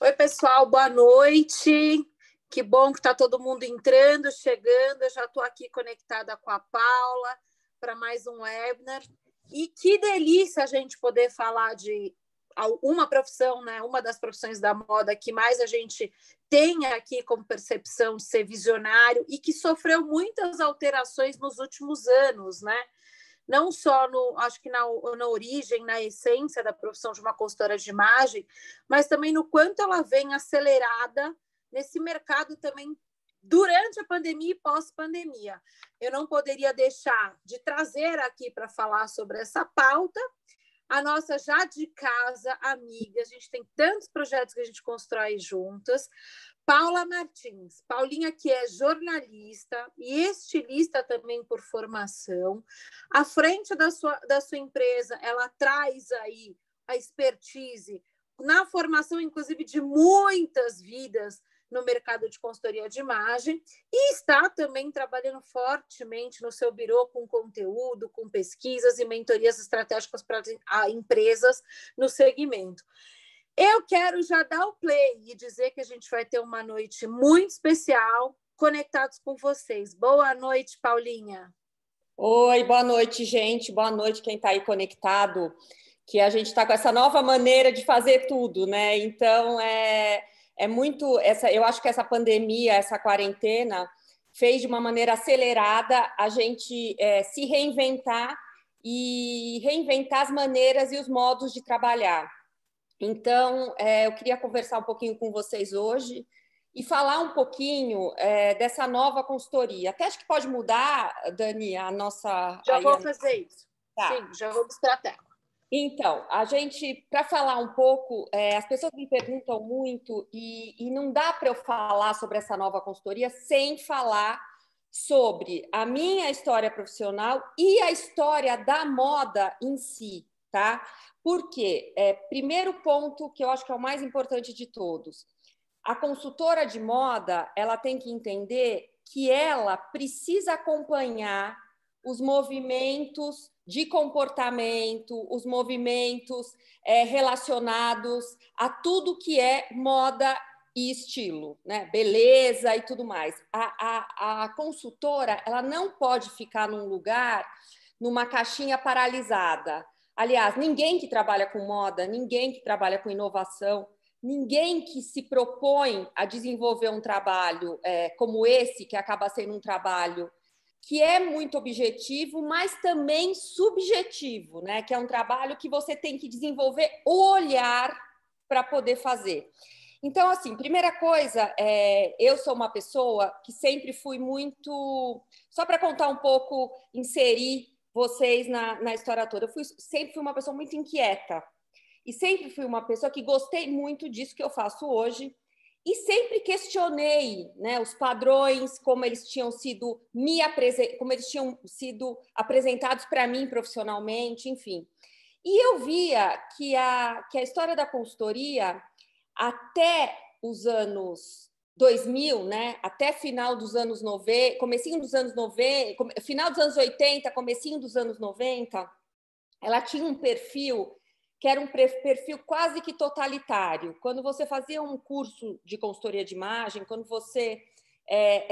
Oi, pessoal, boa noite. Que bom que está todo mundo entrando, chegando. Eu já estou aqui conectada com a Paula para mais um webinar. E que delícia a gente poder falar de uma profissão, né? Uma das profissões da moda que mais a gente tem aqui como percepção de ser visionário e que sofreu muitas alterações nos últimos anos, né? Não só acho que na origem, na essência da profissão de uma consultora de imagem, mas também no quanto ela vem acelerada nesse mercado também durante a pandemia e pós-pandemia. Eu não poderia deixar de trazer aqui para falar sobre essa pauta a nossa já de casa amiga. A gente tem tantos projetos que a gente constrói juntas. Paula Martins. Paulinha, que é jornalista e estilista também por formação. À frente da sua empresa, ela traz aí a expertise na formação, inclusive, de muitas vidas no mercado de consultoria de imagem e está também trabalhando fortemente no seu birô com conteúdo, com pesquisas e mentorias estratégicas para empresas no segmento. Eu quero já dar o play e dizer que a gente vai ter uma noite muito especial conectados com vocês. Boa noite, Paulinha. Oi, boa noite, gente. Boa noite quem está aí conectado. Que a gente está com essa nova maneira de fazer tudo, né? Então, é muito... eu acho que essa pandemia, essa quarentena, fez de uma maneira acelerada a gente se reinventar e reinventar as maneiras e os modos de trabalhar. Então, eu queria conversar um pouquinho com vocês hoje e falar um pouquinho dessa nova consultoria. Até acho que pode mudar, Dani, a nossa... Já vou fazer isso. Tá. Sim, já vou mostrar a tela. Então, a gente, para falar um pouco, as pessoas me perguntam muito e não dá para eu falar sobre essa nova consultoria sem falar sobre a minha história profissional e a história da moda em si, tá? Porque, primeiro ponto que eu acho que é o mais importante de todos, a consultora de moda, ela tem que entender que ela precisa acompanhar os movimentos de comportamento, os movimentos relacionados a tudo que é moda e estilo, né? Beleza e tudo mais. A consultora, ela não pode ficar num lugar, numa caixinha paralisada. Aliás, ninguém que trabalha com moda, ninguém que trabalha com inovação, ninguém que se propõe a desenvolver um trabalho como esse, que acaba sendo um trabalho que é muito objetivo, mas também subjetivo, né? Que é um trabalho que você tem que desenvolver o olhar para poder fazer. Então, assim, primeira coisa, eu sou uma pessoa que sempre fui muito... Só para contar um pouco, inserir vocês na história toda. Sempre fui uma pessoa muito inquieta e sempre fui uma pessoa que gostei muito disso que eu faço hoje e sempre questionei, né, os padrões, como eles tinham sido apresentados para mim profissionalmente, enfim. E eu via que a história da consultoria, até os anos 2000, né, até final dos anos 90, comecinho dos anos 90, final dos anos 80, comecinho dos anos 90, ela tinha um perfil que era um perfil quase que totalitário. Quando você fazia um curso de consultoria de imagem, quando você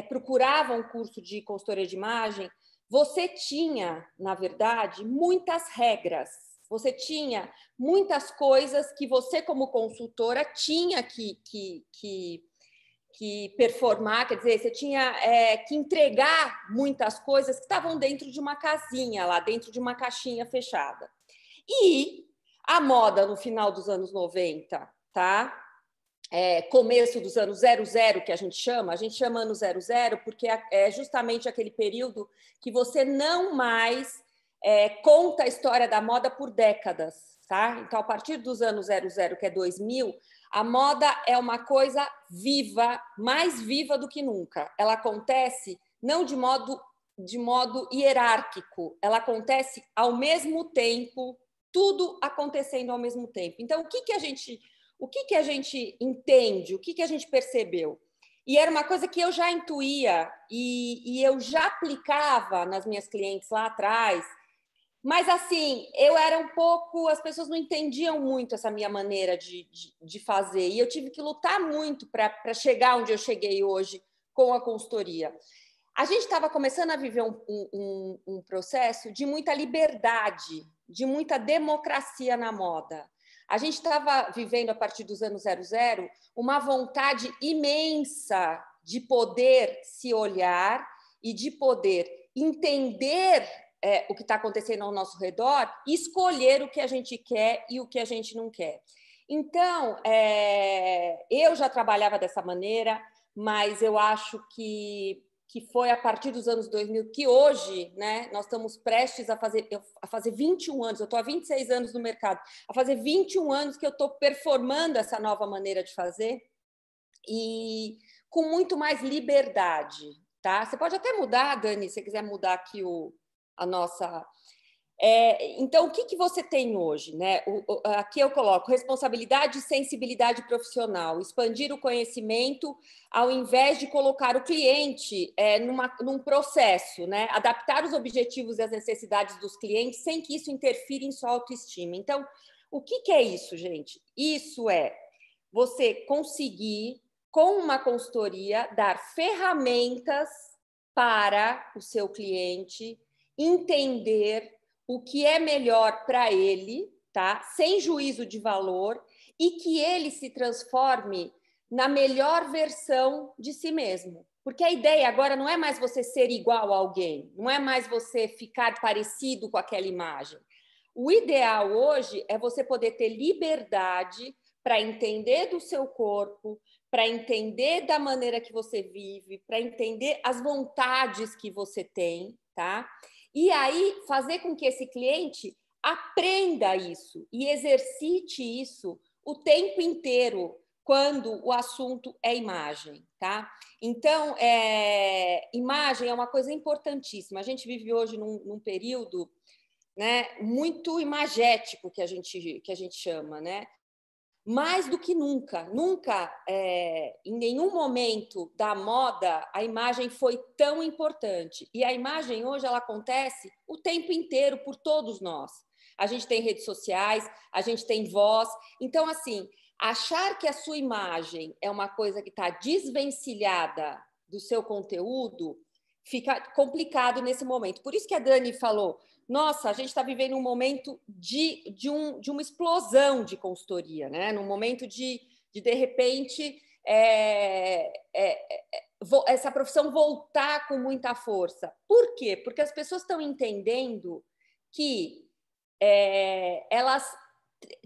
procurava um curso de consultoria de imagem, você tinha, na verdade, muitas regras. Você tinha muitas coisas que você, como consultora, tinha que performar, quer dizer, você tinha que entregar muitas coisas que estavam dentro de uma casinha, lá dentro de uma caixinha fechada. E a moda no final dos anos 90, tá? Começo dos anos 00, que a gente chama ano 00 porque é justamente aquele período que você não mais conta a história da moda por décadas, tá? Então, a partir dos anos 00, que é 2000, a moda é uma coisa viva, mais viva do que nunca. Ela acontece não de modo hierárquico, ela acontece ao mesmo tempo, tudo acontecendo ao mesmo tempo. Então, o que a gente entende, o que a gente percebeu? E era uma coisa que eu já intuía e eu já aplicava nas minhas clientes lá atrás, Mas, assim, eu era um pouco... As pessoas não entendiam muito essa minha maneira de fazer. E eu tive que lutar muito para chegar onde eu cheguei hoje com a consultoria. A gente estava começando a viver um processo de muita liberdade, de muita democracia na moda. A gente estava vivendo, a partir dos anos 00, uma vontade imensa de poder se olhar e de poder entender o que está acontecendo ao nosso redor e escolher o que a gente quer e o que a gente não quer. Então, eu já trabalhava dessa maneira, mas eu acho que foi a partir dos anos 2000 que hoje, né, nós estamos prestes a fazer 21 anos, eu estou há 26 anos no mercado, a fazer 21 anos que eu estou performando essa nova maneira de fazer e com muito mais liberdade, tá? Você pode até mudar, Dani, se você quiser mudar aqui a nossa... Então, o que você tem hoje? Né? Aqui eu coloco responsabilidade e sensibilidade profissional, expandir o conhecimento ao invés de colocar o cliente num processo, né? Adaptar os objetivos e as necessidades dos clientes sem que isso interfira em sua autoestima. Então, o que é isso, gente? Isso é você conseguir, com uma consultoria, dar ferramentas para o seu cliente entender o que é melhor para ele, tá? Sem juízo de valor, e que ele se transforme na melhor versão de si mesmo. Porque a ideia agora não é mais você ser igual a alguém, não é mais você ficar parecido com aquela imagem. O ideal hoje é você poder ter liberdade para entender do seu corpo, para entender da maneira que você vive, para entender as vontades que você tem, tá? E aí fazer com que esse cliente aprenda isso e exercite isso o tempo inteiro quando o assunto é imagem, tá? Então, imagem é uma coisa importantíssima. A gente vive hoje num período, né, muito imagético que a gente chama, né? Mais do que nunca, em nenhum momento da moda a imagem foi tão importante. E a imagem hoje ela acontece o tempo inteiro por todos nós. A gente tem redes sociais, a gente tem voz. Então, assim, achar que a sua imagem é uma coisa que está desvencilhada do seu conteúdo fica complicado nesse momento. Por isso que a Dani falou, nossa, a gente está vivendo um momento de uma explosão de consultoria, né? Num momento de repente, essa profissão voltar com muita força. Por quê? Porque as pessoas estão entendendo que elas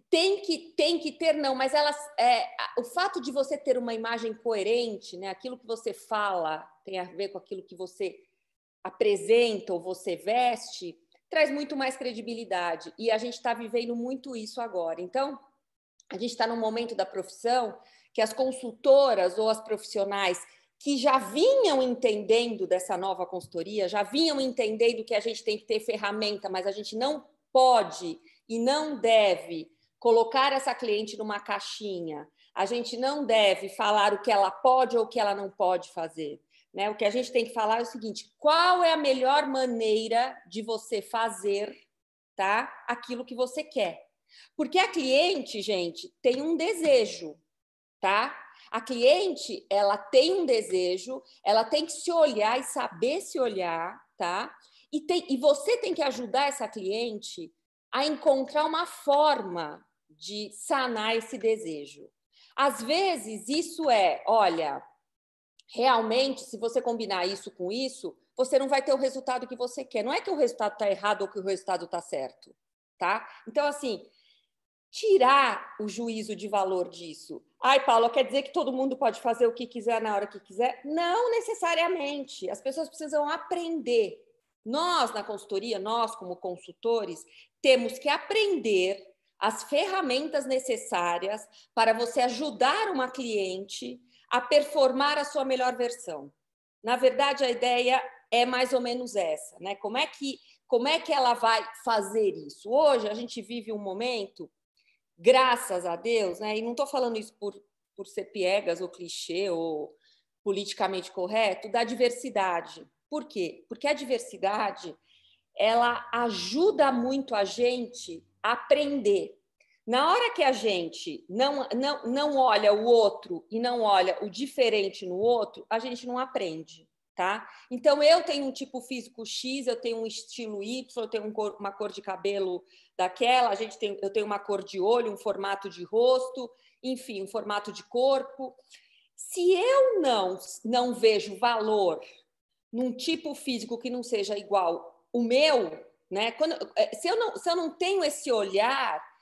têm que ter, não, mas elas, o fato de você ter uma imagem coerente, né? Aquilo que você fala tem a ver com aquilo que você apresenta ou você veste, traz muito mais credibilidade. E a gente está vivendo muito isso agora. Então, a gente está num momento da profissão que as consultoras ou as profissionais que já vinham entendendo dessa nova consultoria, já vinham entendendo que a gente tem que ter ferramenta, mas a gente não pode e não deve colocar essa cliente numa caixinha. A gente não deve falar o que ela pode ou o que ela não pode fazer. Né? O que a gente tem que falar é o seguinte: qual é a melhor maneira de você fazer, tá, aquilo que você quer? Porque a cliente, gente, tem um desejo, tá? A cliente, ela tem um desejo, ela tem que se olhar e saber se olhar, tá? E você tem que ajudar essa cliente a encontrar uma forma de sanar esse desejo. Às vezes, isso olha, realmente, se você combinar isso com isso, você não vai ter o resultado que você quer. Não é que o resultado está errado ou que o resultado está certo, tá? Então, assim, tirar o juízo de valor disso. Ai, Paula, quer dizer que todo mundo pode fazer o que quiser na hora que quiser? Não necessariamente. As pessoas precisam aprender. Nós, na consultoria, nós, como consultores, temos que aprender as ferramentas necessárias para você ajudar uma cliente a performar a sua melhor versão. Na verdade, a ideia é mais ou menos essa, né? Como é que ela vai fazer isso? Hoje, a gente vive um momento, graças a Deus, né? E não estou falando isso por ser piegas ou clichê ou politicamente correto, da diversidade. Por quê? Porque a diversidade ela ajuda muito a gente a aprender. Na hora que a gente não olha o outro e não olha o diferente no outro, a gente não aprende, tá? Então, eu tenho um tipo físico X, eu tenho um estilo Y, eu tenho uma cor de cabelo daquela, eu tenho uma cor de olho, um formato de rosto, enfim, um formato de corpo. Se eu não vejo valor num tipo físico que não seja igual o meu, né? Se eu não tenho esse olhar,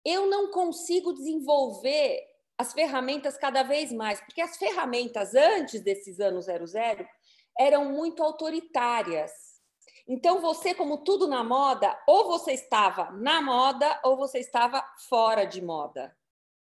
eu não consigo desenvolver as ferramentas cada vez mais, porque as ferramentas antes desses anos 00 eram muito autoritárias. Então, você, como tudo na moda, ou você estava na moda ou você estava fora de moda,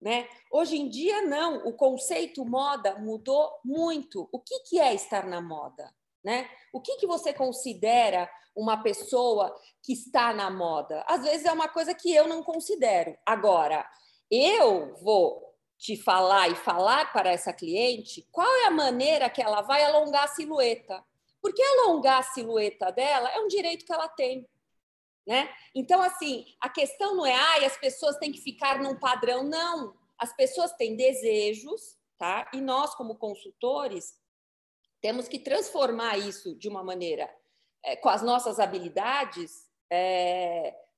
né? Hoje em dia, não. O conceito moda mudou muito. O que é estar na moda, né? O que você considera uma pessoa que está na moda? Às vezes é uma coisa que eu não considero. Agora, eu vou te falar e falar para essa cliente qual é a maneira que ela vai alongar a silhueta. Porque alongar a silhueta dela é um direito que ela tem, né? Então, assim, a questão não é as pessoas têm que ficar num padrão, não. As pessoas têm desejos, tá? E nós, como consultores, temos que transformar isso de uma maneira, com as nossas habilidades,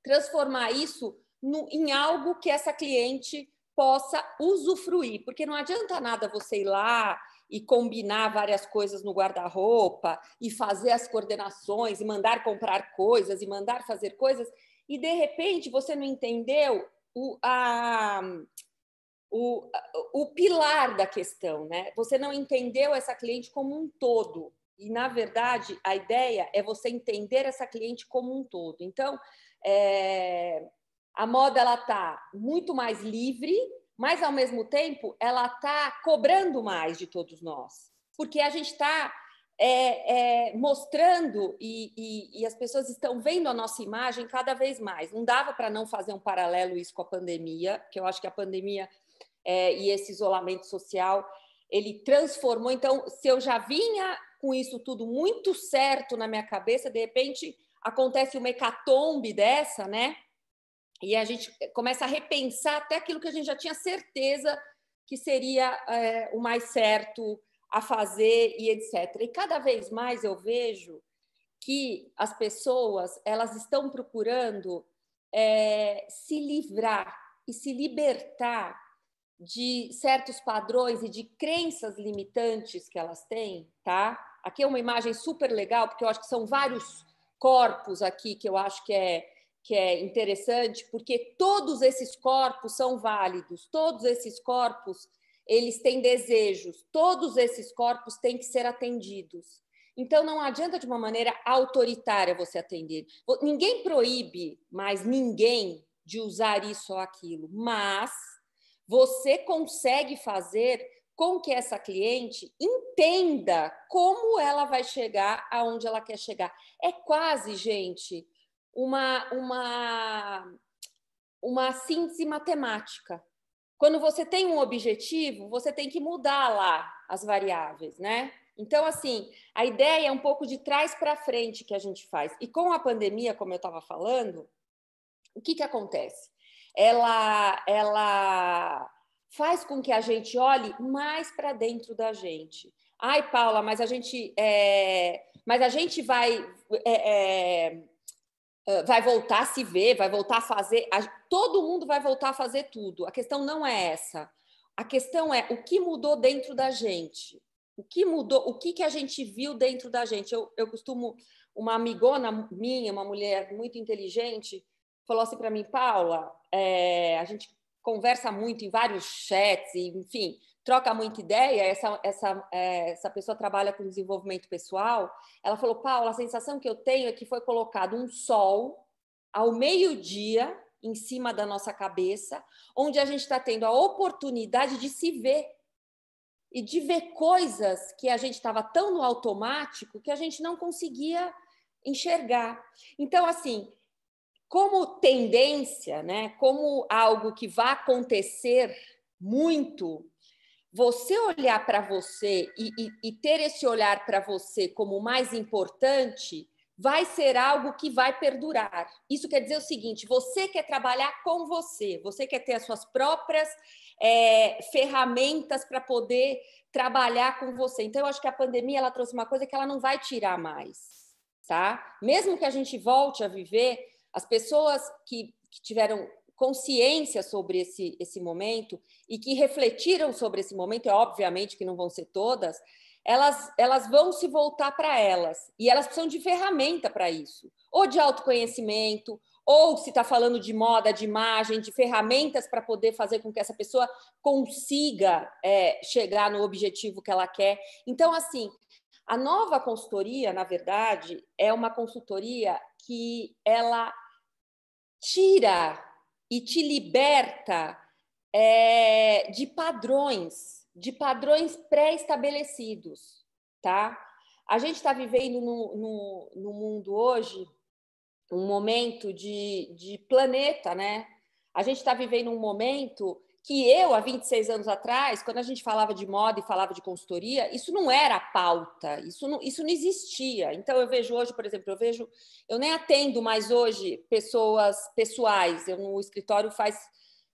transformar isso em algo que essa cliente possa usufruir, porque não adianta nada você ir lá e combinar várias coisas no guarda-roupa e fazer as coordenações e mandar comprar coisas e mandar fazer coisas e, de repente, você não entendeu o pilar da questão, né? Você não entendeu essa cliente como um todo. E, na verdade, a ideia é você entender essa cliente como um todo. Então, a moda ela está muito mais livre, mas, ao mesmo tempo, ela está cobrando mais de todos nós. Porque a gente está mostrando e as pessoas estão vendo a nossa imagem cada vez mais. Não dava para não fazer um paralelo isso com a pandemia, que eu acho que a pandemia e esse isolamento social, ele transformou. Então, se eu já vinha com isso tudo muito certo na minha cabeça, de repente acontece uma hecatombe dessa, né? E a gente começa a repensar até aquilo que a gente já tinha certeza que seria o mais certo a fazer e etc. E cada vez mais eu vejo que as pessoas elas estão procurando se livrar e se libertar de certos padrões e de crenças limitantes que elas têm, tá? Aqui é uma imagem super legal, porque eu acho que são vários corpos aqui que eu acho que é interessante, porque todos esses corpos são válidos, todos esses corpos eles têm desejos, todos esses corpos têm que ser atendidos. Então, não adianta de uma maneira autoritária você atender. Ninguém proíbe mais ninguém de usar isso ou aquilo, mas você consegue fazer com que essa cliente entenda como ela vai chegar aonde ela quer chegar. É quase, gente, uma síntese matemática. Quando você tem um objetivo, você tem que mudar lá as variáveis, né? Então, assim, a ideia é um pouco de trás para frente que a gente faz. E com a pandemia, como eu estava falando, o que acontece? Ela faz com que a gente olhe mais para dentro da gente. Ai, Paula, mas a gente vai voltar a se ver, vai voltar a fazer. Todo mundo vai voltar a fazer tudo. A questão não é essa. A questão é o que mudou dentro da gente. O que mudou, o que a gente viu dentro da gente. Eu costumo, uma amigona minha, uma mulher muito inteligente, falou assim para mim, Paula, a gente conversa muito em vários chats, enfim, troca muita ideia. Essa pessoa trabalha com desenvolvimento pessoal. Ela falou, Paula, a sensação que eu tenho é que foi colocado um sol ao meio-dia em cima da nossa cabeça, onde a gente está tendo a oportunidade de se ver e de ver coisas que a gente estava tão no automático que a gente não conseguia enxergar. Então, assim, como tendência, né, como algo que vai acontecer muito, você olhar para você e ter esse olhar para você como mais importante vai ser algo que vai perdurar. Isso quer dizer o seguinte, você quer trabalhar com você quer ter as suas próprias ferramentas para poder trabalhar com você. Então, eu acho que a pandemia ela trouxe uma coisa que ela não vai tirar mais, tá? Mesmo que a gente volte a viver, as pessoas que tiveram consciência sobre esse momento e que refletiram sobre esse momento, obviamente que não vão ser todas, elas vão se voltar para elas, e elas precisam de ferramenta para isso, ou de autoconhecimento, ou se está falando de moda, de imagem, de ferramentas para poder fazer com que essa pessoa consiga chegar no objetivo que ela quer. Então, assim, a nova consultoria, na verdade, é uma consultoria que ela tira e te liberta de padrões pré-estabelecidos, tá? A gente está vivendo no mundo hoje um momento de planeta, né? A gente está vivendo um momento que eu, há 26 anos atrás, quando a gente falava de moda e falava de consultoria, isso não era pauta, isso não existia. Então, eu vejo hoje, por exemplo, eu nem atendo mais hoje pessoas pessoais, no escritório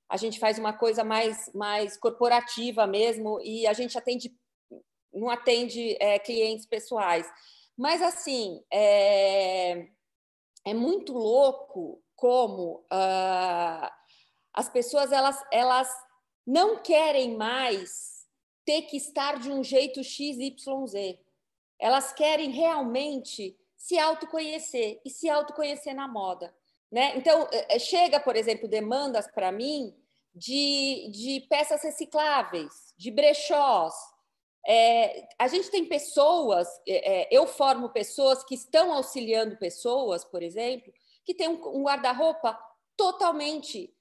a gente faz uma coisa mais corporativa mesmo, e a gente não atende clientes pessoais. Mas, assim, é muito louco como as pessoas elas não querem mais ter que estar de um jeito XYZ. Elas querem realmente se autoconhecer e se autoconhecer na moda, né? Então, chega, por exemplo, demandas para mim de peças recicláveis, de brechós. A gente tem pessoas, eu formo pessoas que estão auxiliando pessoas, por exemplo, que tem um guarda-roupa totalmente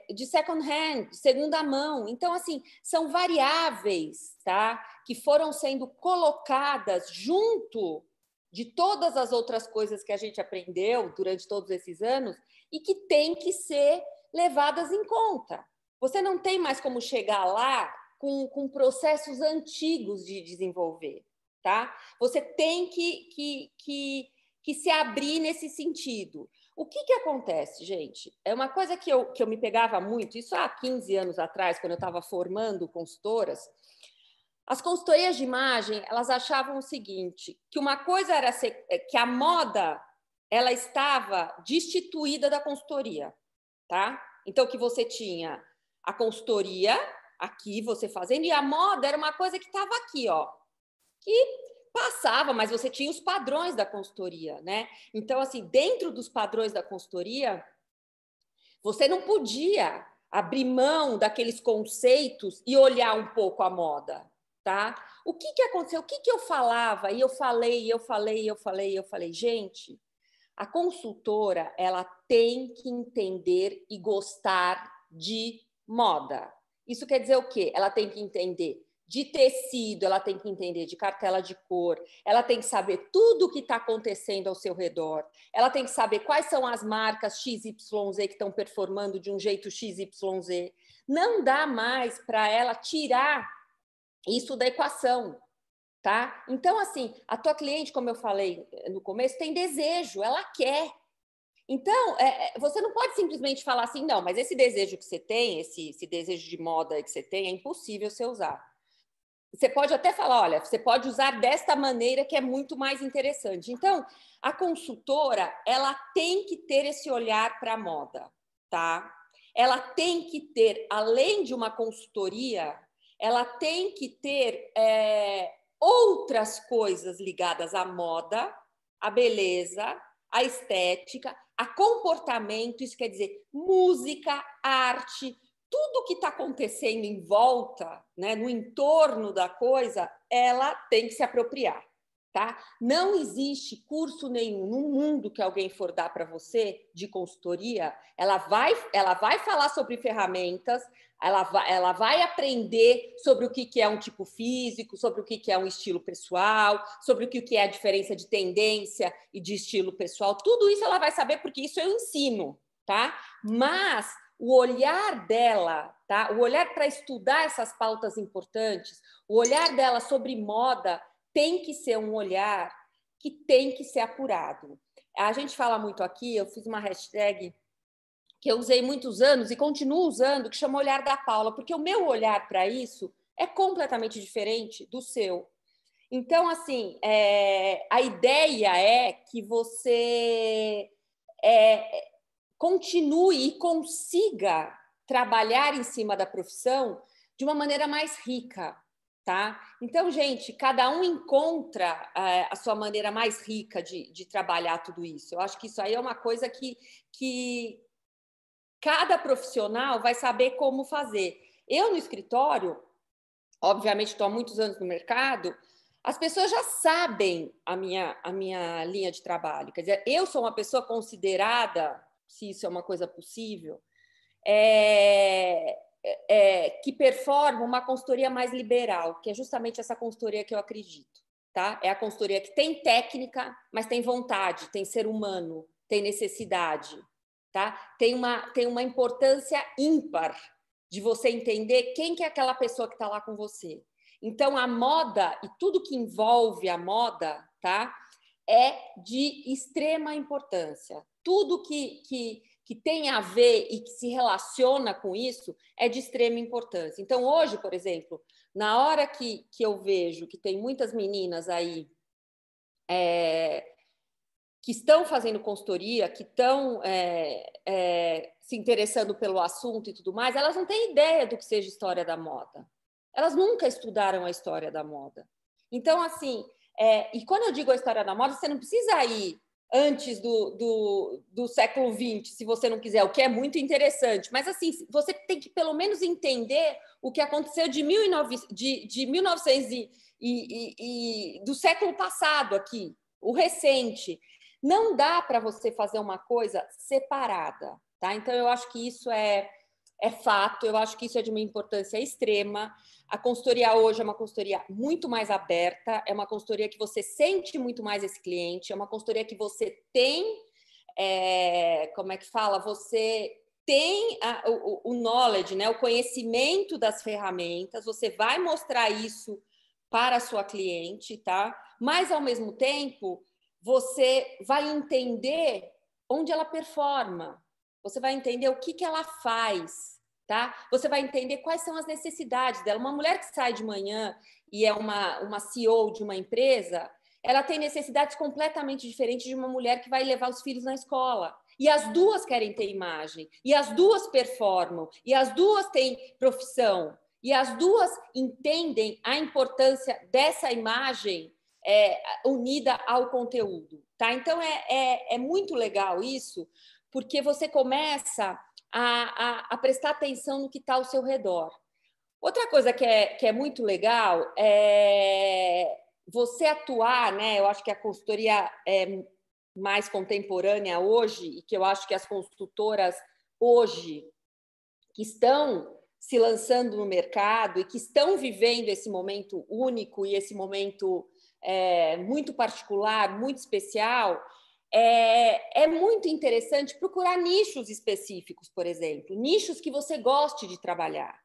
de second hand, de segunda mão. Então, assim, são variáveis, tá? Que foram sendo colocadas junto de todas as outras coisas que a gente aprendeu durante todos esses anos e que tem que ser levadas em conta. Você não tem mais como chegar lá com processos antigos de desenvolver, tá? Você tem que se abrir nesse sentido. O que acontece, gente? É uma coisa que eu me pegava muito, isso há 15 anos atrás, quando eu estava formando consultoras. As consultorias de imagem, elas achavam o seguinte, que uma coisa era que a moda ela estava destituída da consultoria, tá? Então, que você tinha a consultoria aqui, você fazendo, e a moda era uma coisa que estava aqui, ó, que passava, mas você tinha os padrões da consultoria, né? Então, assim, dentro dos padrões da consultoria, você não podia abrir mão daqueles conceitos e olhar um pouco a moda, tá? O que aconteceu? O que eu falava? E eu falei, gente, a consultora, ela tem que entender e gostar de moda. Isso quer dizer o quê? Ela tem que entender de tecido, ela tem que entender de cartela de cor, ela tem que saber tudo o que está acontecendo ao seu redor, ela tem que saber quais são as marcas XYZ que estão performando de um jeito XYZ. Não dá mais para ela tirar isso da equação, tá? Então, assim, a tua cliente, como eu falei no começo, tem desejo, ela quer. Então, você não pode simplesmente falar assim, não, mas esse desejo que você tem, esse desejo de moda que você tem, é impossível você usar. Você pode até falar, olha, você pode usar desta maneira que é muito mais interessante. Então, a consultora, ela tem que ter esse olhar para a moda, tá? Ela tem que ter, além de uma consultoria, ela tem que ter outras coisas ligadas à moda, à beleza, à estética, a comportamento, isso quer dizer música, arte, tudo que está acontecendo em volta, né, no entorno da coisa, ela tem que se apropriar, tá? Não existe curso nenhum no mundo que alguém for dar para você de consultoria, ela vai falar sobre ferramentas, ela vai aprender sobre o que é um tipo físico, sobre o que é um estilo pessoal, sobre o que é a diferença de tendência e de estilo pessoal. Tudo isso ela vai saber porque isso eu ensino, tá? Mas o olhar dela, tá? O olhar para estudar essas pautas importantes, o olhar dela sobre moda tem que ser um olhar que tem que ser apurado. A gente fala muito aqui, eu fiz uma hashtag que eu usei muitos anos e continuo usando, que chama Olhar da Paula, porque o meu olhar para isso é completamente diferente do seu. Então, assim, a ideia é que você continue e consiga trabalhar em cima da profissão de uma maneira mais rica, tá? Então, gente, cada um encontra a sua maneira mais rica de trabalhar tudo isso. Eu acho que isso aí é uma coisa que cada profissional vai saber como fazer. Eu, no escritório, obviamente estou há muitos anos no mercado, as pessoas já sabem a minha linha de trabalho. Quer dizer, eu sou uma pessoa considerada, se isso é uma coisa possível, que performa uma consultoria mais liberal, que é justamente essa consultoria que eu acredito. Tá? É a consultoria que tem técnica, mas tem vontade, tem ser humano, tem necessidade. Tá? Tem uma importância ímpar de você entender quem que é aquela pessoa que está lá com você. Então, a moda e tudo que envolve a moda, tá? É de extrema importância. Tudo que tem a ver e que se relaciona com isso é de extrema importância. Então, hoje, por exemplo, na hora que eu vejo que tem muitas meninas aí que estão fazendo consultoria, que estão se interessando pelo assunto e tudo mais, elas não têm ideia do que seja história da moda. Elas nunca estudaram a história da moda. Então, assim, e quando eu digo a história da moda, você não precisa ir antes do século XX, se você não quiser, o que é muito interessante. Mas, assim, você tem que, pelo menos, entender o que aconteceu de 1900 do século passado aqui, o recente. Não dá para você fazer uma coisa separada, tá? Então, eu acho que isso é fato, eu acho que isso é de uma importância extrema. A consultoria hoje é uma consultoria muito mais aberta, é uma consultoria que você sente muito mais esse cliente, é uma consultoria que você tem, como é que fala? Você tem o knowledge, né? O conhecimento das ferramentas, você vai mostrar isso para a sua cliente, tá? Mas, ao mesmo tempo, você vai entender onde ela performa, você vai entender o que ela faz, tá? Você vai entender quais são as necessidades dela. Uma mulher que sai de manhã e é uma CEO de uma empresa, ela tem necessidades completamente diferentes de uma mulher que vai levar os filhos na escola. E as duas querem ter imagem, e as duas performam, e as duas têm profissão, e as duas entendem a importância dessa imagem unida ao conteúdo, tá? Então, é muito legal isso, porque você começa a prestar atenção no que está ao seu redor. Outra coisa que é muito legal é você atuar, né? Eu acho que a consultoria é mais contemporânea hoje, e que eu acho que as consultoras hoje que estão se lançando no mercado e que estão vivendo esse momento único e esse momento muito particular, muito especial, é muito interessante procurar nichos específicos, por exemplo, nichos que você goste de trabalhar,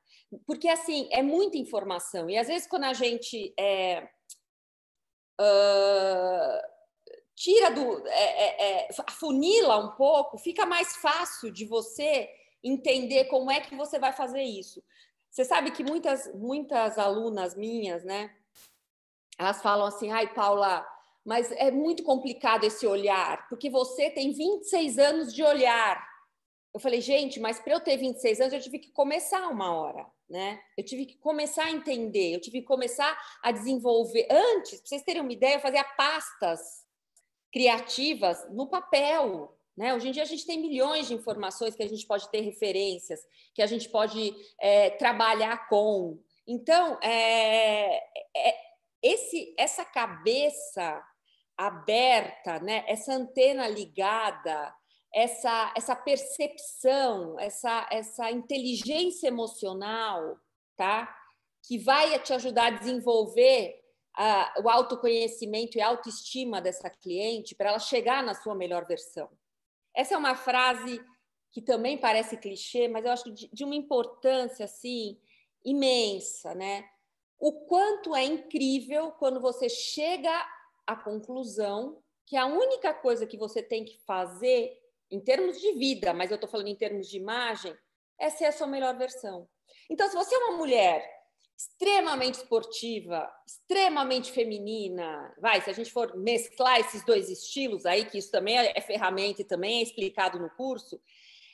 porque assim é muita informação e às vezes quando a gente tira afunila um pouco, fica mais fácil de você entender como é que você vai fazer isso. Você sabe que muitas alunas minhas, né? Elas falam assim, ai, Paula, mas é muito complicado esse olhar, porque você tem 26 anos de olhar. Eu falei, gente, mas para eu ter 26 anos, eu tive que começar uma hora, né? Eu tive que começar a entender, eu tive que começar a desenvolver. Antes, para vocês terem uma ideia, eu fazia pastas criativas no papel, né? Hoje em dia a gente tem milhões de informações que a gente pode ter referências, que a gente pode trabalhar com. Então, essa cabeça aberta, né? Essa antena ligada, essa percepção, essa inteligência emocional, tá? Que vai te ajudar a desenvolver o autoconhecimento e a autoestima dessa cliente para ela chegar na sua melhor versão. Essa é uma frase que também parece clichê, mas eu acho de uma importância assim imensa, né? O quanto é incrível quando você chega à conclusão que a única coisa que você tem que fazer, em termos de vida, mas eu estou falando em termos de imagem, é ser a sua melhor versão. Então, se você é uma mulher extremamente esportiva, extremamente feminina, se a gente for mesclar esses dois estilos aí, que isso também é ferramenta e também é explicado no curso,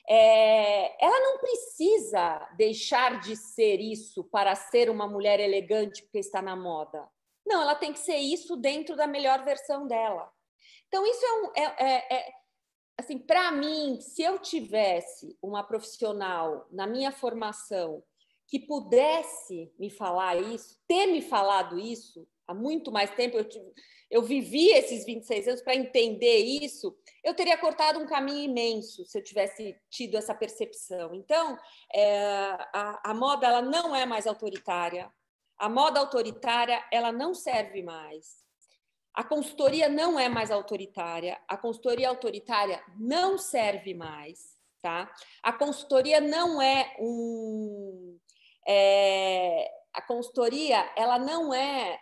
ela não precisa deixar de ser isso para ser uma mulher elegante porque está na moda. Não, ela tem que ser isso dentro da melhor versão dela. Então, isso assim, para mim, se eu tivesse uma profissional na minha formação que pudesse me falar isso, ter me falado isso há muito mais tempo, eu vivi esses 26 anos para entender isso, eu teria cortado um caminho imenso se eu tivesse tido essa percepção. Então, a moda ela não é mais autoritária, a moda autoritária ela não serve mais. A consultoria não é mais autoritária, a consultoria autoritária não serve mais, tá? A consultoria não a consultoria, ela não é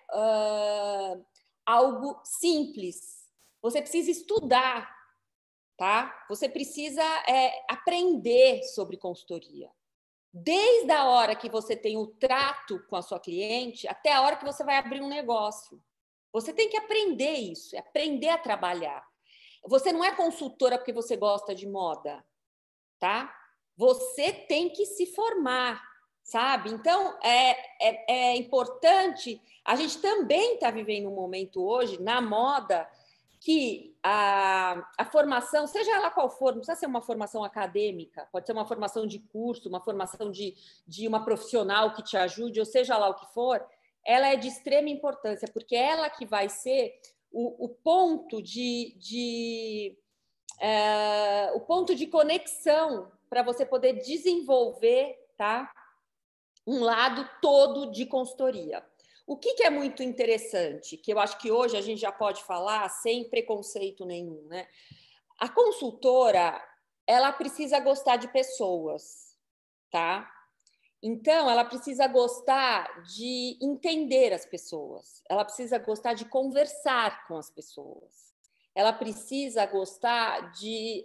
algo simples. Você precisa estudar, tá? Você precisa aprender sobre consultoria. Desde a hora que você tem o trato com a sua cliente até a hora que você vai abrir um negócio. Você tem que aprender isso, aprender a trabalhar. Você não é consultora porque você gosta de moda, tá? Você tem que se formar, sabe? Então, é importante. A gente também está vivendo um momento hoje, na moda, que a formação, seja ela qual for, não precisa ser uma formação acadêmica, pode ser uma formação de curso, uma formação de uma profissional que te ajude, ou seja lá o que for, ela é de extrema importância, porque é ela que vai ser o ponto o ponto de conexão para você poder desenvolver, tá, um lado todo de consultoria. O que é muito interessante, que eu acho que hoje a gente já pode falar sem preconceito nenhum, né? A consultora, ela precisa gostar de pessoas, tá? Então, ela precisa gostar de entender as pessoas, ela precisa gostar de conversar com as pessoas, ela precisa gostar de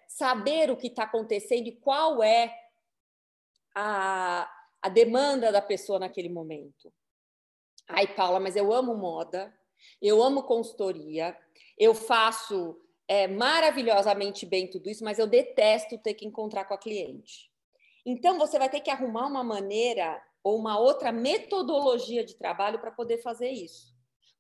saber o que está acontecendo e qual é a demanda da pessoa naquele momento. Ai, Paula, mas eu amo moda, eu amo consultoria, eu faço maravilhosamente bem tudo isso, mas eu detesto ter que encontrar com a cliente. Então, você vai ter que arrumar uma maneira ou uma outra metodologia de trabalho para poder fazer isso.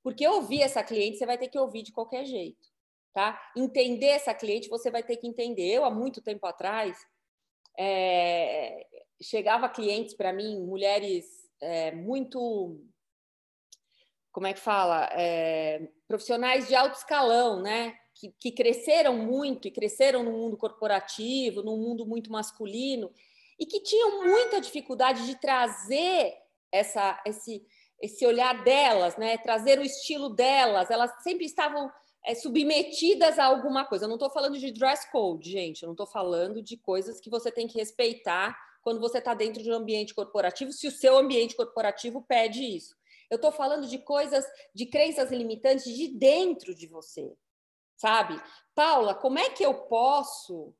Porque ouvir essa cliente, você vai ter que ouvir de qualquer jeito, tá? Entender essa cliente, você vai ter que entender. Eu, há muito tempo atrás, chegava clientes para mim, mulheres muito... Como é que fala? Profissionais de alto escalão, né? Que cresceram muito e cresceram no mundo corporativo, num mundo muito masculino, e que tinham muita dificuldade de trazer esse olhar delas, né? Trazer o estilo delas. Elas sempre estavam submetidas a alguma coisa. Eu não estou falando de dress code, gente. Eu não estou falando de coisas que você tem que respeitar quando você está dentro de um ambiente corporativo, se o seu ambiente corporativo pede isso. Eu estou falando de coisas, de crenças limitantes de dentro de você, sabe? Paula, como é que eu posso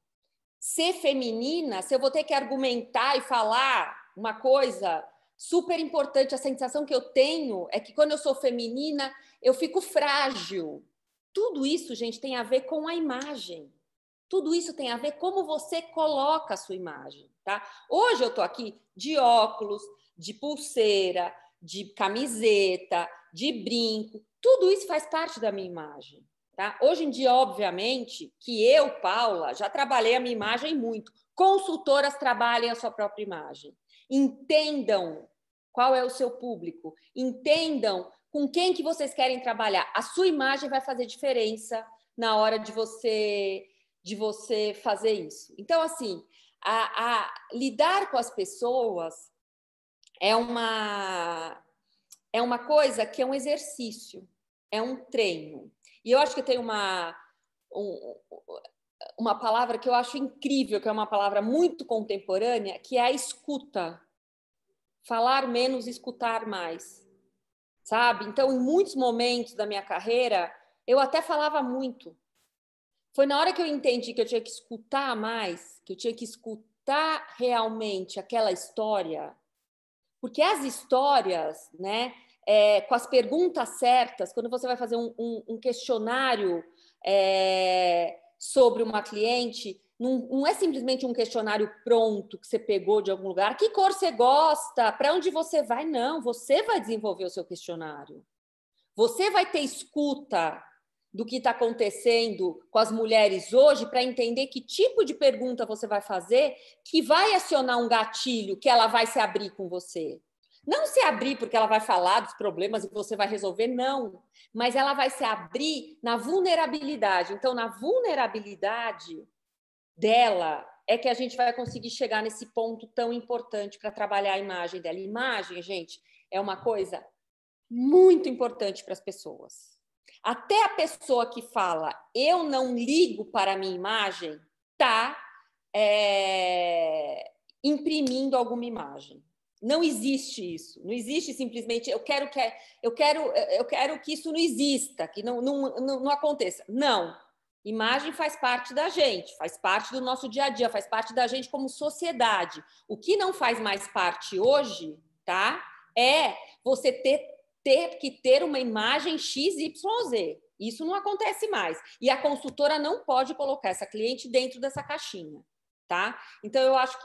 ser feminina se eu vou ter que argumentar e falar uma coisa super importante? A sensação que eu tenho é que quando eu sou feminina, eu fico frágil. Tudo isso, gente, tem a ver com a imagem. Tudo isso tem a ver como você coloca a sua imagem, tá? Hoje eu estou aqui de óculos, de pulseira, de camiseta, de brinco. Tudo isso faz parte da minha imagem. Tá? Hoje em dia, obviamente, que eu, Paula, já trabalhei a minha imagem muito. Consultoras trabalhem a sua própria imagem. Entendam qual é o seu público. Entendam com quem que vocês querem trabalhar. A sua imagem vai fazer diferença na hora de você fazer isso. Então, assim, lidar com as pessoas é uma coisa que é um exercício, é um treino. E eu acho que tem uma palavra que eu acho incrível, que é uma palavra muito contemporânea, que é a escuta. Falar menos, escutar mais. sabe? Então, em muitos momentos da minha carreira, eu até falava muito. Foi na hora que eu entendi que eu tinha que escutar mais, que eu tinha que escutar realmente aquela história, porque as histórias, né, com as perguntas certas, quando você vai fazer um questionário sobre uma cliente, não é simplesmente um questionário pronto que você pegou de algum lugar. Que cor você gosta? Para onde você vai? Não, você vai desenvolver o seu questionário. Você vai ter escuta do que está acontecendo com as mulheres hoje para entender que tipo de pergunta você vai fazer que vai acionar um gatilho que ela vai se abrir com você. Não se abrir porque ela vai falar dos problemas e você vai resolver, não. Mas ela vai se abrir na vulnerabilidade. Então, na vulnerabilidade dela é que a gente vai conseguir chegar nesse ponto tão importante para trabalhar a imagem dela. Imagem, gente, é uma coisa muito importante para as pessoas. Até a pessoa que fala eu não ligo para a minha imagem está imprimindo alguma imagem. Não existe isso. Não existe simplesmente eu quero que isso não exista, que não aconteça. Não. Imagem faz parte da gente, faz parte do nosso dia a dia, faz parte da gente como sociedade. O que não faz mais parte hoje, tá? É você ter que ter uma imagem XYZ. Isso não acontece mais. E a consultora não pode colocar essa cliente dentro dessa caixinha, tá? Então, eu acho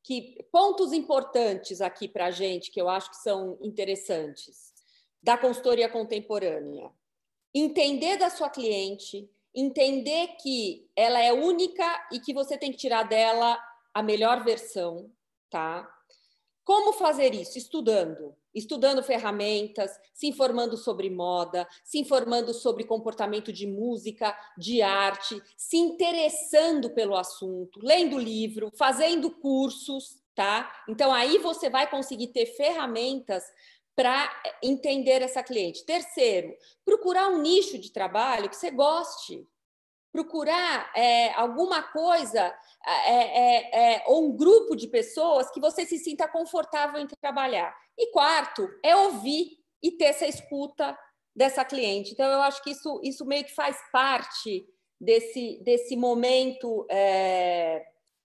que pontos importantes aqui para a gente, que eu acho que são interessantes, da consultoria contemporânea. Entender da sua cliente, entender que ela é única e que você tem que tirar dela a melhor versão, tá? Como fazer isso? Estudando ferramentas, se informando sobre moda, se informando sobre comportamento de música, de arte, se interessando pelo assunto, lendo livro, fazendo cursos, tá? Então, aí você vai conseguir ter ferramentas para entender essa cliente. Terceiro, procurar um nicho de trabalho que você goste. Procurar alguma coisa ou um grupo de pessoas que você se sinta confortável em trabalhar. E quarto, é ouvir e ter essa escuta dessa cliente. Então, eu acho que isso meio que faz parte desse momento,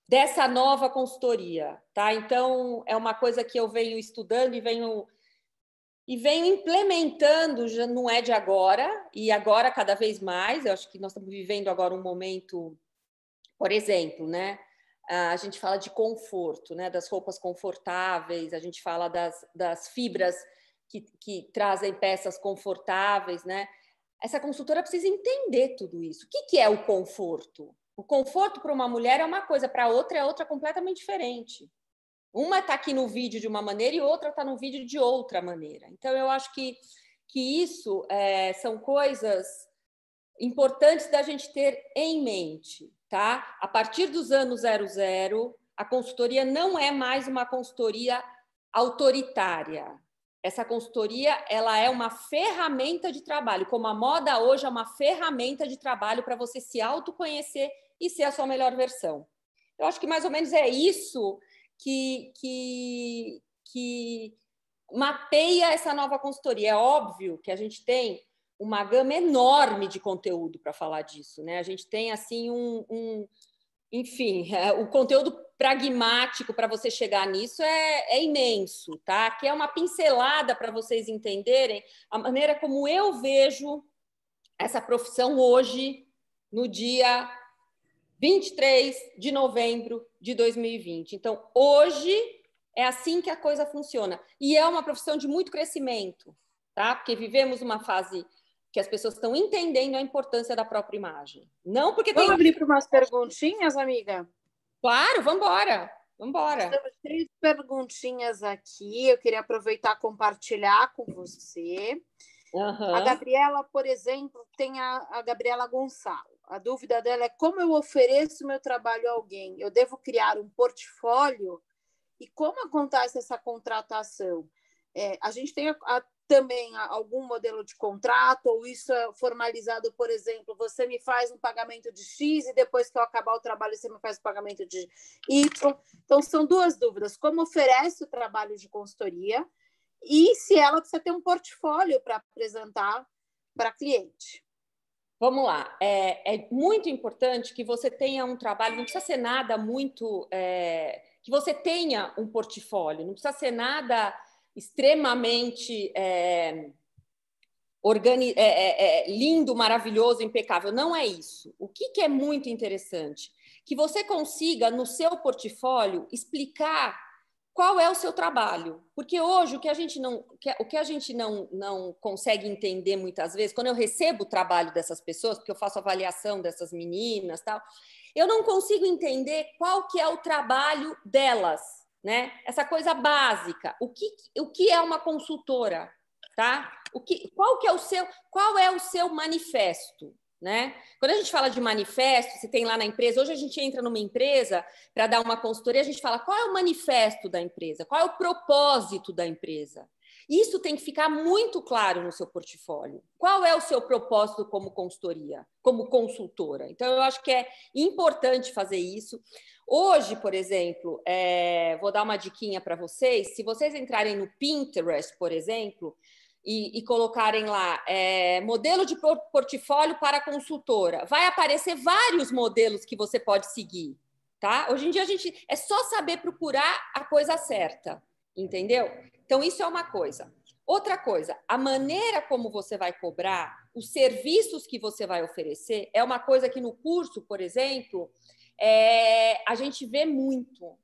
dessa nova consultoria. Tá? Então, é uma coisa que eu venho estudando e venho implementando, já não é de agora, e agora cada vez mais. Eu acho que nós estamos vivendo agora um momento, por exemplo, né? A gente fala de conforto, né? Das roupas confortáveis, a gente fala das fibras que trazem peças confortáveis, né? Essa consultora precisa entender tudo isso. O que é o conforto? O conforto para uma mulher é uma coisa, para outra é outra completamente diferente. Uma está aqui no vídeo de uma maneira e outra está no vídeo de outra maneira. Então, eu acho que isso são coisas importantes da gente ter em mente, tá? A partir dos anos 00, a consultoria não é mais uma consultoria autoritária. Essa consultoria, ela é uma ferramenta de trabalho, como a moda hoje é uma ferramenta de trabalho para você se autoconhecer e ser a sua melhor versão. Eu acho que mais ou menos é isso que mapeia essa nova consultoria. É óbvio que a gente tem uma gama enorme de conteúdo para falar disso, né? A gente tem assim enfim, o conteúdo pragmático para você chegar nisso é imenso, tá? Aqui é uma pincelada para vocês entenderem a maneira como eu vejo essa profissão hoje, no dia 23 de novembro de 2020. Então, hoje é assim que a coisa funciona. E é uma profissão de muito crescimento, tá? Porque vivemos uma fase que as pessoas estão entendendo a importância da própria imagem. Não porque Vamos abrir para umas perguntinhas, amiga? Claro, vamos embora. Vamos embora. Temos 3 perguntinhas aqui. Eu queria aproveitar e compartilhar com você. Uhum. A Gabriela, por exemplo, tem a Gabriela Gonçalo. A dúvida dela é como eu ofereço meu trabalho a alguém? Eu devo criar um portfólio? E como acontece essa contratação? A gente tem também algum modelo de contrato, ou isso é formalizado, por exemplo, você me faz um pagamento de X e depois que eu acabar o trabalho você me faz o pagamento de Y. Então, são 2 dúvidas. Como oferece o trabalho de consultoria e se ela precisa ter um portfólio para apresentar para cliente. Vamos lá. É muito importante que você tenha um trabalho, não precisa ser nada muito... que você tenha um portfólio, não precisa ser nada extremamente lindo, maravilhoso, impecável. Não é isso. O que é muito interessante? Que você consiga, no seu portfólio, explicar qual é o seu trabalho. Porque hoje o que a gente não consegue entender muitas vezes, quando eu recebo o trabalho dessas pessoas, porque eu faço avaliação dessas meninas, tal, eu não consigo entender qual que é o trabalho delas, né? Essa coisa básica. O que é uma consultora, tá? Qual é o seu manifesto? Né? Quando a gente fala de manifesto, você tem lá na empresa, hoje a gente entra numa empresa para dar uma consultoria, a gente fala qual é o manifesto da empresa, qual é o propósito da empresa. Isso tem que ficar muito claro no seu portfólio. Qual é o seu propósito como consultoria, como consultora? Então, eu acho que é importante fazer isso. Hoje, por exemplo, vou dar uma diquinha para vocês. Se vocês entrarem no Pinterest, por exemplo, e colocarem lá modelo de portfólio para consultora, vai aparecer vários modelos que você pode seguir, tá? Hoje em dia é só saber procurar a coisa certa, entendeu? Então isso é uma coisa. Outra coisa, a maneira como você vai cobrar, os serviços que você vai oferecer, é uma coisa que no curso, por exemplo, a gente vê muito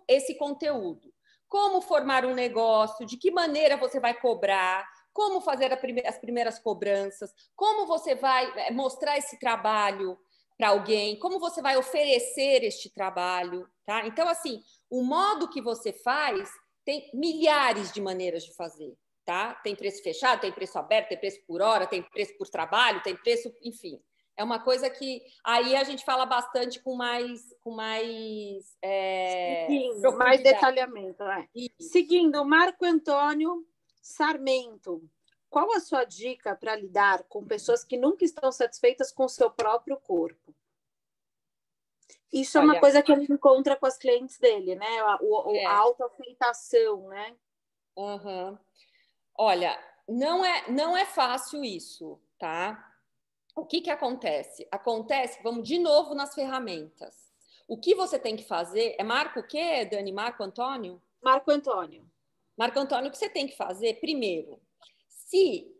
esse conteúdo. Como formar um negócio, de que maneira você vai cobrar, como fazer as primeiras cobranças, como você vai mostrar esse trabalho para alguém, como você vai oferecer este trabalho, tá? Então, assim, o modo que você faz tem milhares de maneiras de fazer, tá? Tem preço fechado, tem preço aberto, tem preço por hora, tem preço por trabalho, tem preço, enfim. É uma coisa que aí a gente fala bastante com mais mais detalhamento. Seguindo, Marco Antônio Sarmento, qual a sua dica para lidar com pessoas que nunca estão satisfeitas com o seu próprio corpo? Isso é uma coisa que ele encontra com as clientes dele, né? A autoaceitação, né? Uhum. Olha, não é fácil isso, tá? O que acontece? Vamos de novo nas ferramentas. O que você tem que fazer Marco o quê, Dani? Marco Antônio? Marco Antônio. Marco Antônio, o que você tem que fazer? Primeiro, se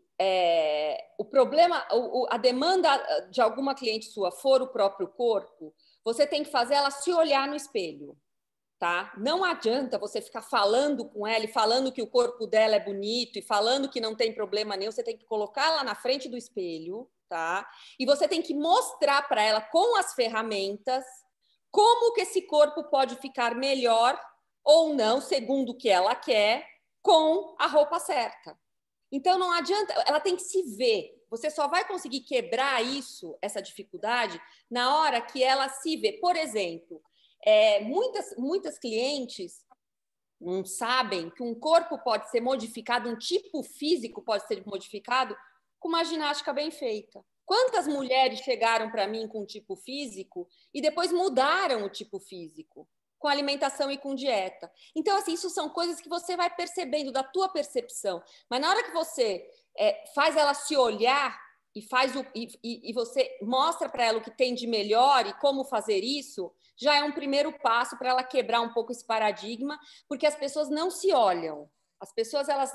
o problema, a demanda de alguma cliente sua for o próprio corpo, você tem que fazer ela se olhar no espelho, tá? Não adianta você ficar falando com ela e falando que o corpo dela é bonito e falando que não tem problema nenhum. Você tem que colocar ela na frente do espelho, tá? E você tem que mostrar para ela com as ferramentas como que esse corpo pode ficar melhor ou não, segundo o que ela quer, com a roupa certa. Então, não adianta, ela tem que se ver. Você só vai conseguir quebrar essa dificuldade, na hora que ela se vê. Por exemplo, muitas clientes não sabem que um corpo pode ser modificado, um tipo físico pode ser modificado com uma ginástica bem feita. Quantas mulheres chegaram para mim com um tipo físico e depois mudaram o tipo físico? Com alimentação e com dieta. Então, assim, isso são coisas que você vai percebendo da tua percepção. Mas na hora que você faz ela se olhar e você mostra para ela o que tem de melhor e como fazer isso, já é um primeiro passo para ela quebrar um pouco esse paradigma, porque as pessoas não se olham. As pessoas elas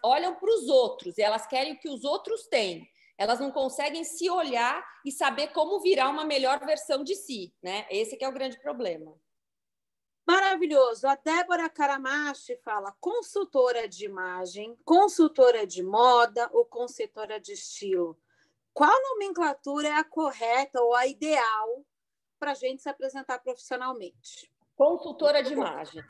olham para os outros e elas querem o que os outros têm. Elas não conseguem se olhar e saber como virar uma melhor versão de si, né? Esse que é o grande problema. Maravilhoso. A Débora Caramachi fala consultora de imagem, consultora de moda ou consultora de estilo. Qual nomenclatura é a correta ou a ideal para a gente se apresentar profissionalmente? Consultora de imagem.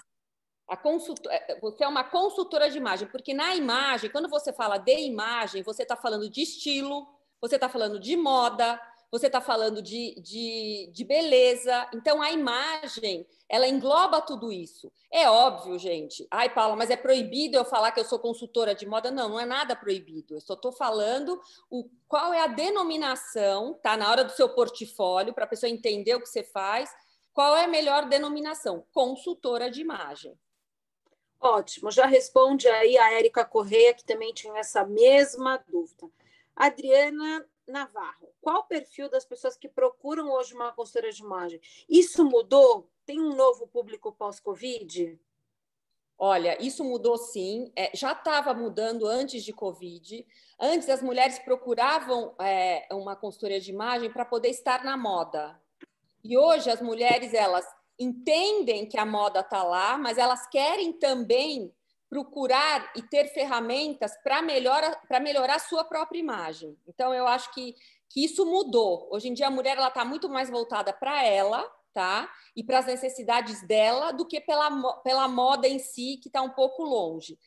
Você é uma consultora de imagem, porque na imagem, quando você fala de imagem, você está falando de estilo, você está falando de moda, você está falando de beleza. Então, a imagem, ela engloba tudo isso. É óbvio, gente. Ai, Paula, mas é proibido eu falar que eu sou consultora de moda? Não, não é nada proibido. Eu só estou falando qual é a denominação, tá? Na hora do seu portfólio, para a pessoa entender o que você faz, qual é a melhor denominação? Consultora de imagem. Ótimo, já responde aí a Érica Correia, que também tinha essa mesma dúvida. Adriana Navarro, qual o perfil das pessoas que procuram hoje uma consultoria de imagem? Isso mudou? Tem um novo público pós-Covid? Olha, isso mudou sim, já estava mudando antes de Covid. Antes as mulheres procuravam uma consultoria de imagem para poder estar na moda. E hoje as mulheres, elas entendem que a moda está lá, mas elas querem também procurar e ter ferramentas para melhorar a sua própria imagem. Então, eu acho que isso mudou. Hoje em dia, a mulher está muito mais voltada para ela, tá? E para as necessidades dela, do que pela moda em si, que está um pouco longe.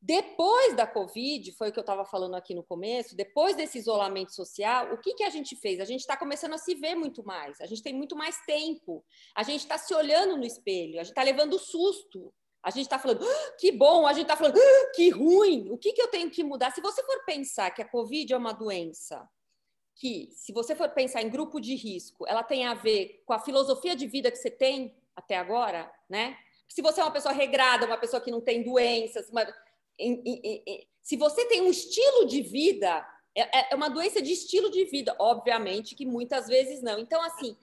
Depois da Covid, foi o que eu estava falando aqui no começo, depois desse isolamento social, o que a gente fez? A gente está começando a se ver muito mais, a gente tem muito mais tempo, a gente está se olhando no espelho, a gente está levando susto, a gente está falando, que bom, a gente está falando, que ruim, o que eu tenho que mudar? Se você for pensar que a Covid é uma doença que, se você for pensar em grupo de risco, ela tem a ver com a filosofia de vida que você tem até agora, né? Se você é uma pessoa regrada, uma pessoa que não tem doenças, se você tem um estilo de vida, é uma doença de estilo de vida, obviamente que muitas vezes não. Então, assim,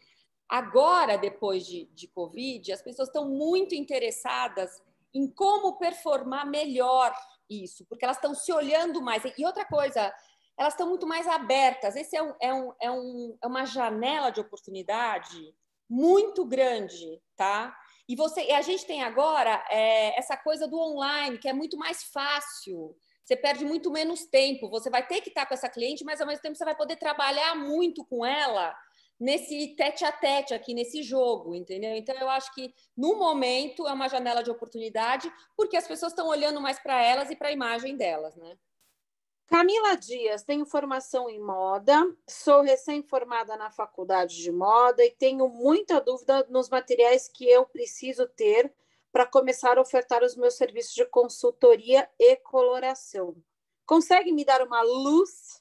agora, depois de Covid, as pessoas estão muito interessadas em como performar melhor isso, porque elas estão se olhando mais. E outra coisa, elas estão muito mais abertas. Esse é uma janela de oportunidade muito grande, tá? E a gente tem agora essa coisa do online, que é muito mais fácil. Você perde muito menos tempo. Você vai ter que estar com essa cliente, mas ao mesmo tempo você vai poder trabalhar muito com ela nesse tete a tete aqui, nesse jogo, entendeu? Então, eu acho que, no momento, é uma janela de oportunidade, porque as pessoas estão olhando mais para elas e para a imagem delas, né? Camila Dias, tenho formação em moda, sou recém-formada na faculdade de moda e tenho muita dúvida nos materiais que eu preciso ter para começar a ofertar os meus serviços de consultoria e coloração. Consegue me dar uma luz?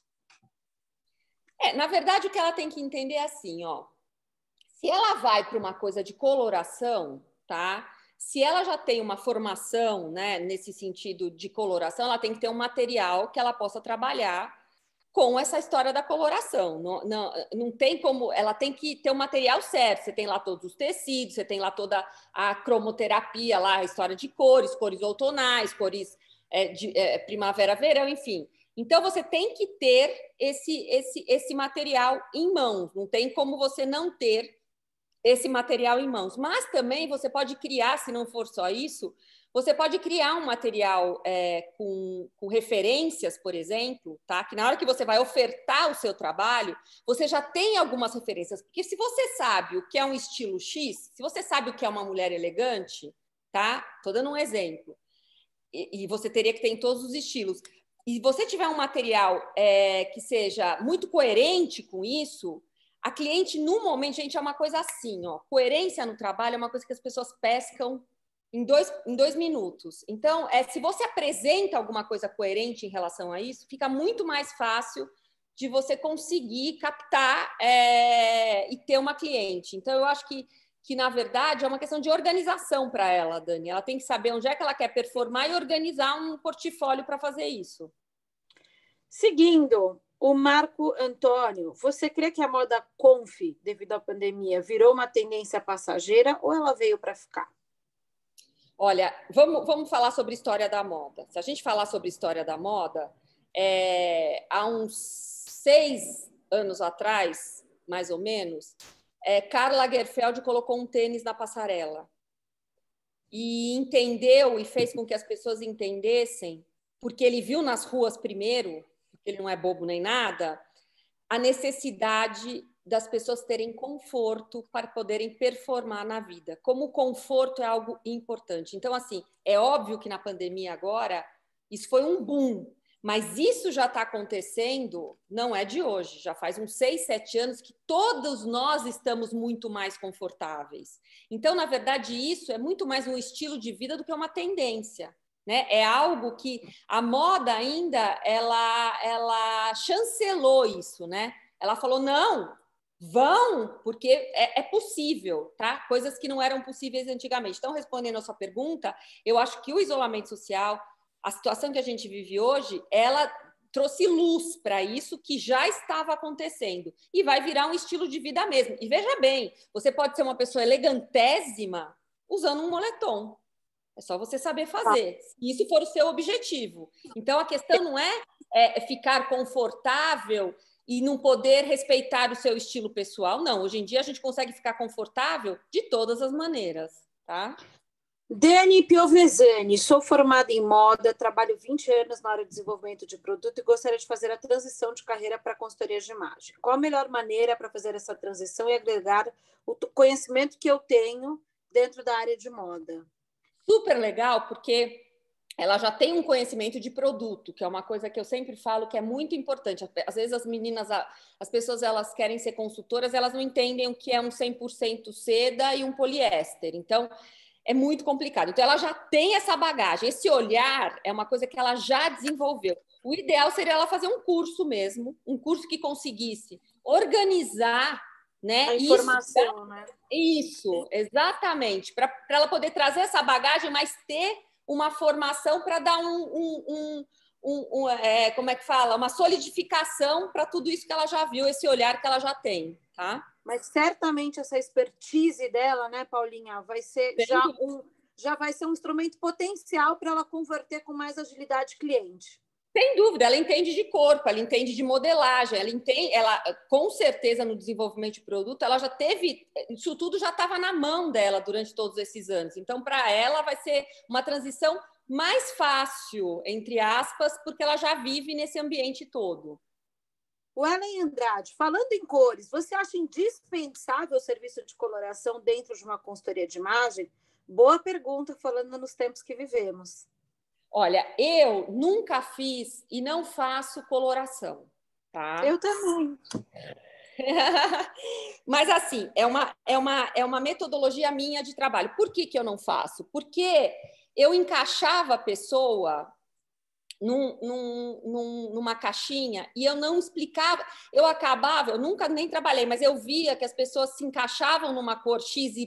Na verdade, o que ela tem que entender é assim, ó. Se ela vai para uma coisa de coloração, tá? Se ela já tem uma formação, né, nesse sentido de coloração, ela tem que ter um material que ela possa trabalhar com essa história da coloração. Não tem como, ela tem que ter o material certo. Você tem lá todos os tecidos, você tem lá toda a cromoterapia, lá a história de cores, cores outonais, cores primavera, verão, enfim. Então, você tem que ter esse material em mãos. Não tem como você não ter esse material em mãos. Mas também você pode criar, se não for só isso, você pode criar um material com referências, por exemplo, tá? Que na hora que você vai ofertar o seu trabalho, você já tem algumas referências. Porque se você sabe o que é um estilo X, se você sabe o que é uma mulher elegante, tá? Estou dando um exemplo. E você teria que ter em todos os estilos. E você tiver um material que seja muito coerente com isso, a cliente, no momento, gente, é uma coisa assim, ó. Coerência no trabalho é uma coisa que as pessoas pescam em 2 minutos. Então, se você apresenta alguma coisa coerente em relação a isso, fica muito mais fácil de você conseguir captar e ter uma cliente. Então, eu acho que, na verdade, é uma questão de organização para ela, Dani. Ela tem que saber onde é que ela quer performar e organizar um portfólio para fazer isso. Seguindo, o Marco Antônio, você crê que a moda conf, devido à pandemia, virou uma tendência passageira ou ela veio para ficar? Olha, vamos falar sobre história da moda. Se a gente falar sobre história da moda, há uns 6 anos atrás, mais ou menos, Karl Lagerfeld colocou um tênis na passarela e entendeu e fez com que as pessoas entendessem, porque ele viu nas ruas primeiro, porque ele não é bobo nem nada, a necessidade das pessoas terem conforto para poderem performar na vida. Como o conforto é algo importante. Então, assim, é óbvio que na pandemia agora, isso foi um boom, mas isso já está acontecendo, não é de hoje, já faz uns 6, 7 anos que todos nós estamos muito mais confortáveis. Então, na verdade, isso é muito mais um estilo de vida do que uma tendência. Né? É algo que a moda ainda ela chancelou isso, né? Ela falou: não, Vão, porque é possível, tá? Coisas que não eram possíveis antigamente. Então, respondendo a sua pergunta, eu acho que o isolamento social, a situação que a gente vive hoje, ela trouxe luz para isso que já estava acontecendo e vai virar um estilo de vida mesmo. E veja bem, você pode ser uma pessoa elegantésima usando um moletom. É só você saber fazer. Se isso for o seu objetivo. Então, a questão não é ficar confortável e não poder respeitar o seu estilo pessoal. Não, hoje em dia a gente consegue ficar confortável de todas as maneiras, tá? Dani Piovesani, sou formada em moda, trabalho 20 anos na área de desenvolvimento de produto e gostaria de fazer a transição de carreira para consultoria de imagem. Qual a melhor maneira para fazer essa transição e agregar o conhecimento que eu tenho dentro da área de moda? Super legal, porque ela já tem um conhecimento de produto, que é uma coisa que eu sempre falo que é muito importante. Às vezes as meninas, as pessoas, elas querem ser consultoras, elas não entendem o que é um 100% seda e um poliéster. Então, é muito complicado. Então, ela já tem essa bagagem. Esse olhar é uma coisa que ela já desenvolveu. O ideal seria ela fazer um curso mesmo, um curso que conseguisse organizar, né, a informação, né? Isso, exatamente. Para ela poder trazer essa bagagem, mas ter uma formação para dar como é que fala? Uma solidificação para tudo isso que ela já viu, esse olhar que ela já tem, tá? Mas certamente essa expertise dela, né, Paulinha, vai ser já vai ser um instrumento potencial para ela converter com mais agilidade cliente. Sem dúvida, ela entende de corpo, ela entende de modelagem, ela com certeza no desenvolvimento de produto, ela já teve, isso tudo já estava na mão dela durante todos esses anos. Então, para ela vai ser uma transição mais fácil, entre aspas, porque ela já vive nesse ambiente todo. O Ellen Andrade, falando em cores, você acha indispensável o serviço de coloração dentro de uma consultoria de imagem? Boa pergunta, falando nos tempos que vivemos. Olha, eu nunca fiz e não faço coloração, tá? Eu também. Mas, assim, é uma metodologia minha de trabalho. Por que eu não faço? Porque eu encaixava a pessoa numa caixinha e eu não explicava. Eu nunca nem trabalhei, mas eu via que as pessoas se encaixavam numa cor XYZ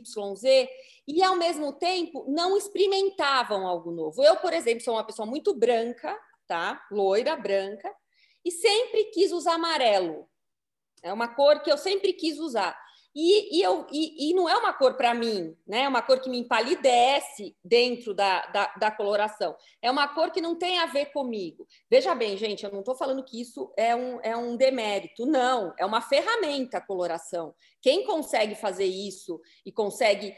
e, ao mesmo tempo, não experimentavam algo novo. Eu, por exemplo, sou uma pessoa muito branca, tá? Loira, branca, e sempre quis usar amarelo. É uma cor que eu sempre quis usar. E não é uma cor para mim, né? É uma cor que me empalidece dentro da coloração. É uma cor que não tem a ver comigo. Veja bem, gente, eu não estou falando que isso é um demérito. Não, é uma ferramenta a coloração. Quem consegue fazer isso e consegue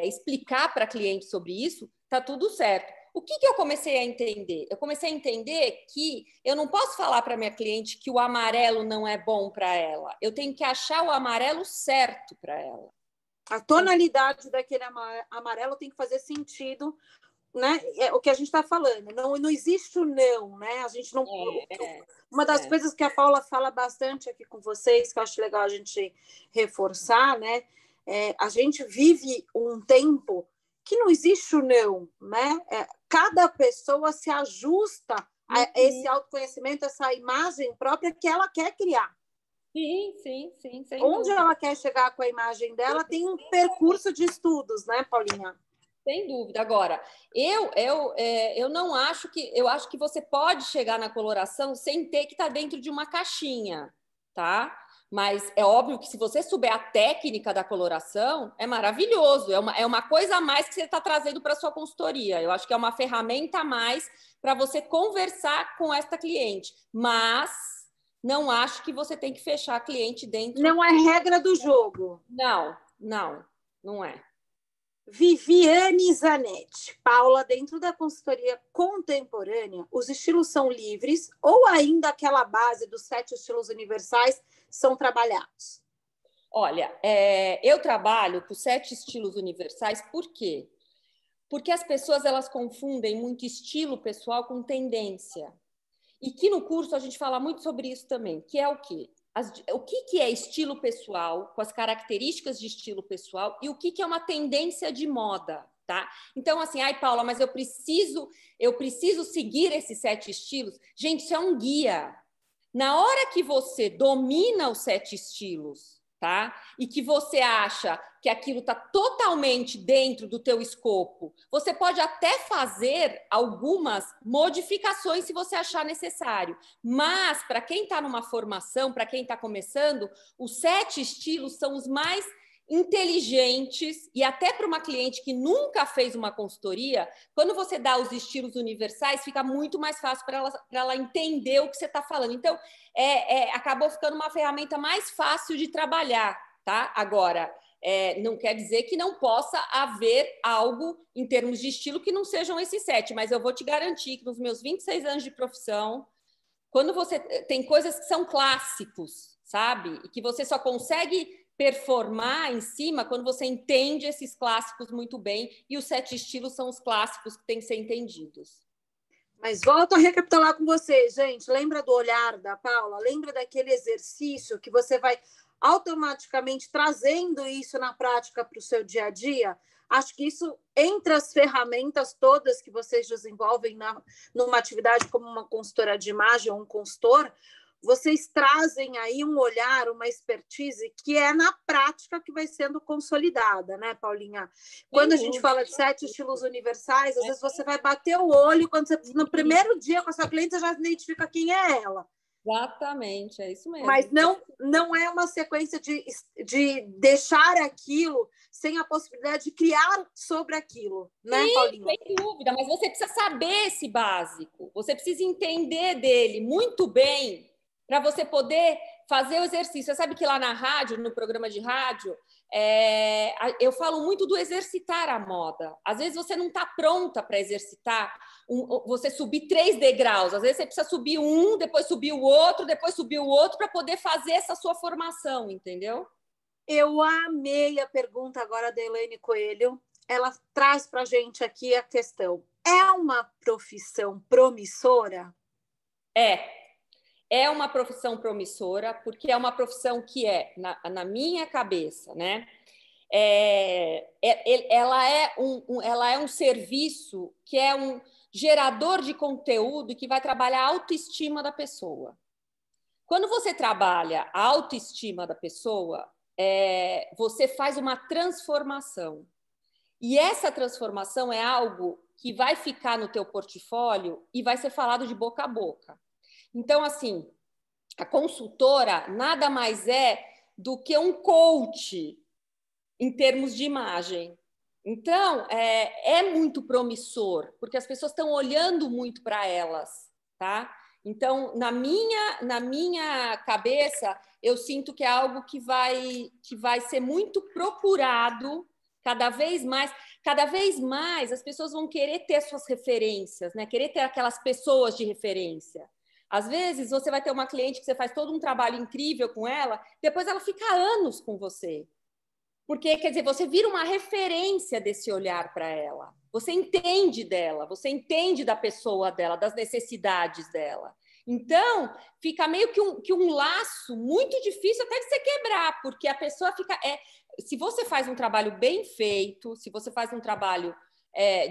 explicar para cliente sobre isso, está tudo certo. O que eu comecei a entender? Eu comecei a entender que eu não posso falar para minha cliente que o amarelo não é bom para ela. Eu tenho que achar o amarelo certo para ela. A tonalidade daquele amarelo tem que fazer sentido, né? É o que a gente está falando. Não existe o não, né? A gente não. Uma das coisas que a Paula fala bastante aqui com vocês, que eu acho legal a gente reforçar, né? A gente vive um tempo que não existe o não, né? Cada pessoa se ajusta a esse autoconhecimento, essa imagem própria que ela quer criar. Sim. Onde ela quer chegar com a imagem dela tem um percurso de estudos, né, Paulinha? Sem dúvida. Agora, eu não acho que... Eu acho que você pode chegar na coloração sem ter que estar dentro de uma caixinha, tá? Mas é óbvio que se você souber a técnica da coloração, é maravilhoso. É uma coisa a mais que você está trazendo para a sua consultoria. Eu acho que é uma ferramenta a mais para você conversar com esta cliente. Mas não acho que você tem que fechar a cliente dentro... Não é regra do jogo. Não é. Viviane Zanetti. Paula, dentro da consultoria contemporânea, os estilos são livres ou ainda aquela base dos 7 estilos universais são trabalhados? Olha, eu trabalho com 7 estilos universais, por quê? Porque as pessoas elas confundem muito estilo pessoal com tendência. E que no curso a gente fala muito sobre isso também, que é o quê? O que é estilo pessoal, com as características de estilo pessoal, e o que é uma tendência de moda, tá? Então, assim, Paula, mas eu preciso seguir esses 7 estilos. Gente, isso é um guia. Na hora que você domina os 7 estilos, tá? E que você acha que aquilo está totalmente dentro do teu escopo, você pode até fazer algumas modificações se você achar necessário. Mas, para quem está numa formação, para quem está começando, os 7 estilos são os mais inteligentes, e até para uma cliente que nunca fez uma consultoria, quando você dá os estilos universais, fica muito mais fácil para ela entender o que você está falando. Então, acabou ficando uma ferramenta mais fácil de trabalhar, tá? Agora, não quer dizer que não possa haver algo em termos de estilo que não sejam esses 7, mas eu vou te garantir que nos meus 26 anos de profissão, quando você tem coisas que são clássicos, sabe? E que você só consegue performar em cima quando você entende esses clássicos muito bem, e os 7 estilos são os clássicos que têm que ser entendidos. Mas volto a recapitular com vocês, gente. Lembra do olhar da Paula? Lembra daquele exercício que você vai automaticamente trazendo isso na prática para o seu dia a dia? Acho que isso, entre as ferramentas todas que vocês desenvolvem numa atividade como uma consultora de imagem ou um consultor, vocês trazem aí um olhar, uma expertise que é na prática que vai sendo consolidada, né, Paulinha? Quando a gente fala de 7 estilos universais, às vezes você vai bater o olho, quando você, no primeiro dia com a sua cliente, você já identifica quem é ela. Exatamente, é isso mesmo. Mas não é uma sequência de deixar aquilo sem a possibilidade de criar sobre aquilo, né, Sim, Paulinha? sem dúvida, mas você precisa saber esse básico, você precisa entender dele muito bem para você poder fazer o exercício. Você sabe que lá na rádio, no programa de rádio, eu falo muito do exercitar a moda. Às vezes você não está pronta para exercitar, você subir 3 degraus. Às vezes você precisa subir um, depois subir o outro, depois subir o outro para poder fazer essa sua formação, entendeu? Eu amei a pergunta agora da Elaine Coelho. Ela traz para a gente aqui a questão. É uma profissão promissora? É uma profissão promissora, porque é uma profissão que na minha cabeça, né? Ela é um serviço que é um gerador de conteúdo que vai trabalhar a autoestima da pessoa. Quando você trabalha a autoestima da pessoa, você faz uma transformação. E essa transformação é algo que vai ficar no teu portfólio e vai ser falado de boca a boca. Então, assim, a consultora nada mais é do que um coach em termos de imagem. Então, é muito promissor, porque as pessoas estão olhando muito para elas, tá? Então, na minha cabeça, eu sinto que é algo que vai ser muito procurado cada vez mais. Cada vez mais as pessoas vão querer ter suas referências, né? Querer ter aquelas pessoas de referência. Às vezes, você vai ter uma cliente que você faz todo um trabalho incrível com ela, depois ela fica anos com você. Porque, quer dizer, você vira uma referência desse olhar para ela. Você entende dela, você entende da pessoa dela, das necessidades dela. Então, fica meio que um laço muito difícil até de você quebrar, porque a pessoa fica... se você faz um trabalho bem feito, se você faz um trabalho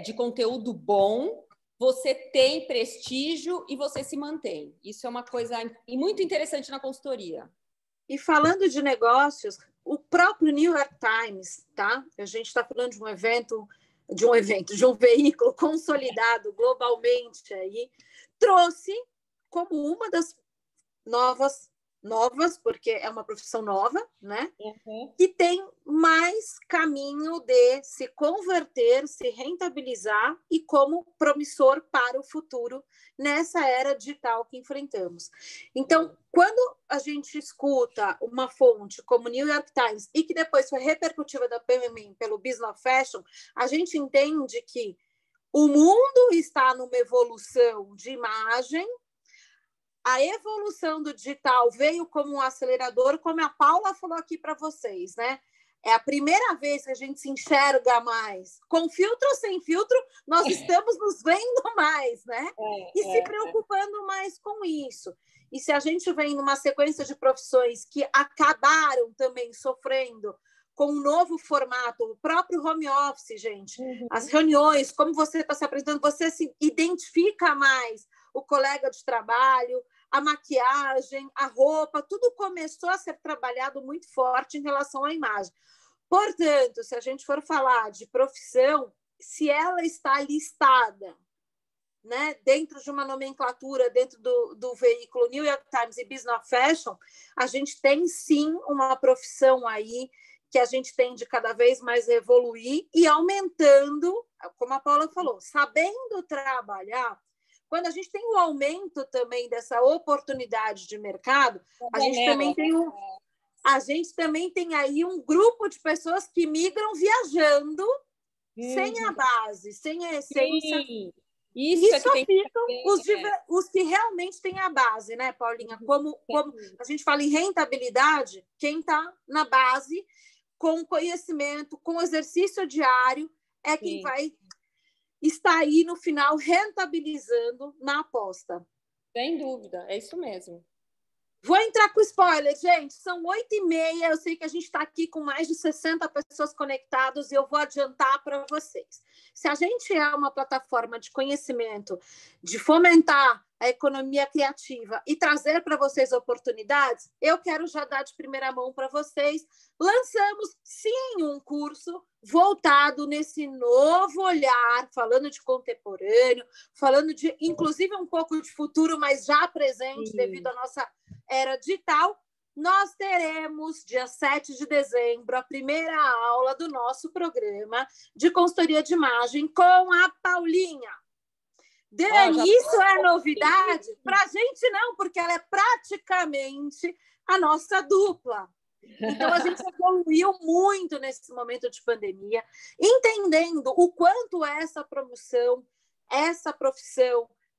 de conteúdo bom, você tem prestígio e você se mantém. Isso é uma coisa muito interessante na consultoria. E falando de negócios, o próprio New York Times, tá? A gente está falando de um veículo consolidado globalmente aí, trouxe como uma das novas, porque é uma profissão nova, né? Uhum. Que tem mais caminho de se converter, se rentabilizar e como promissor para o futuro nessa era digital que enfrentamos. Então, quando a gente escuta uma fonte como New York Times e que depois foi repercutiva da PMM pelo Business of Fashion, a gente entende que o mundo está numa evolução de imagem. A evolução do digital veio como um acelerador, como a Paula falou aqui para vocês, né? É a primeira vez que a gente se enxerga mais. Com filtro ou sem filtro, nós estamos nos vendo mais, né? E se preocupando mais com isso. E se a gente vem numa sequência de profissões que acabaram também sofrendo com um novo formato, o próprio home office, gente, as reuniões, como você está se apresentando, você se identifica mais o colega de trabalho, a maquiagem, a roupa, tudo começou a ser trabalhado muito forte em relação à imagem. Portanto, se a gente for falar de profissão, se ela está listada, né, dentro de uma nomenclatura, dentro do veículo New York Times e Business of Fashion, a gente tem sim uma profissão aí que a gente tem de cada vez mais evoluir e aumentando, como a Paula falou, sabendo trabalhar. Quando a gente tem o aumento também dessa oportunidade de mercado, a gente também tem aí um grupo de pessoas que migram viajando sem a base, sem a essência. Sim. E só ficam os que realmente têm a base, né, Paulinha? Como a gente fala em rentabilidade, quem está na base, com conhecimento, com exercício diário, é quem vai estar aí no final rentabilizando na aposta. Sem dúvida, é isso mesmo. Vou entrar com spoiler, gente. São 8h30. Eu sei que a gente está aqui com mais de 60 pessoas conectadas e eu vou adiantar para vocês. Se a gente é uma plataforma de conhecimento, de fomentar a economia criativa e trazer para vocês oportunidades, eu quero já dar de primeira mão para vocês. Lançamos, sim, um curso voltado nesse novo olhar, falando de contemporâneo, falando de, inclusive, um pouco de futuro, mas já presente devido à nossa era digital. Nós teremos, dia 7 de dezembro, a primeira aula do nosso programa de consultoria de imagem com a Paulinha. Dani, isso é novidade? Para a gente não, porque ela é praticamente a nossa dupla. Então, a gente evoluiu muito nesse momento de pandemia, entendendo o quanto essa profissão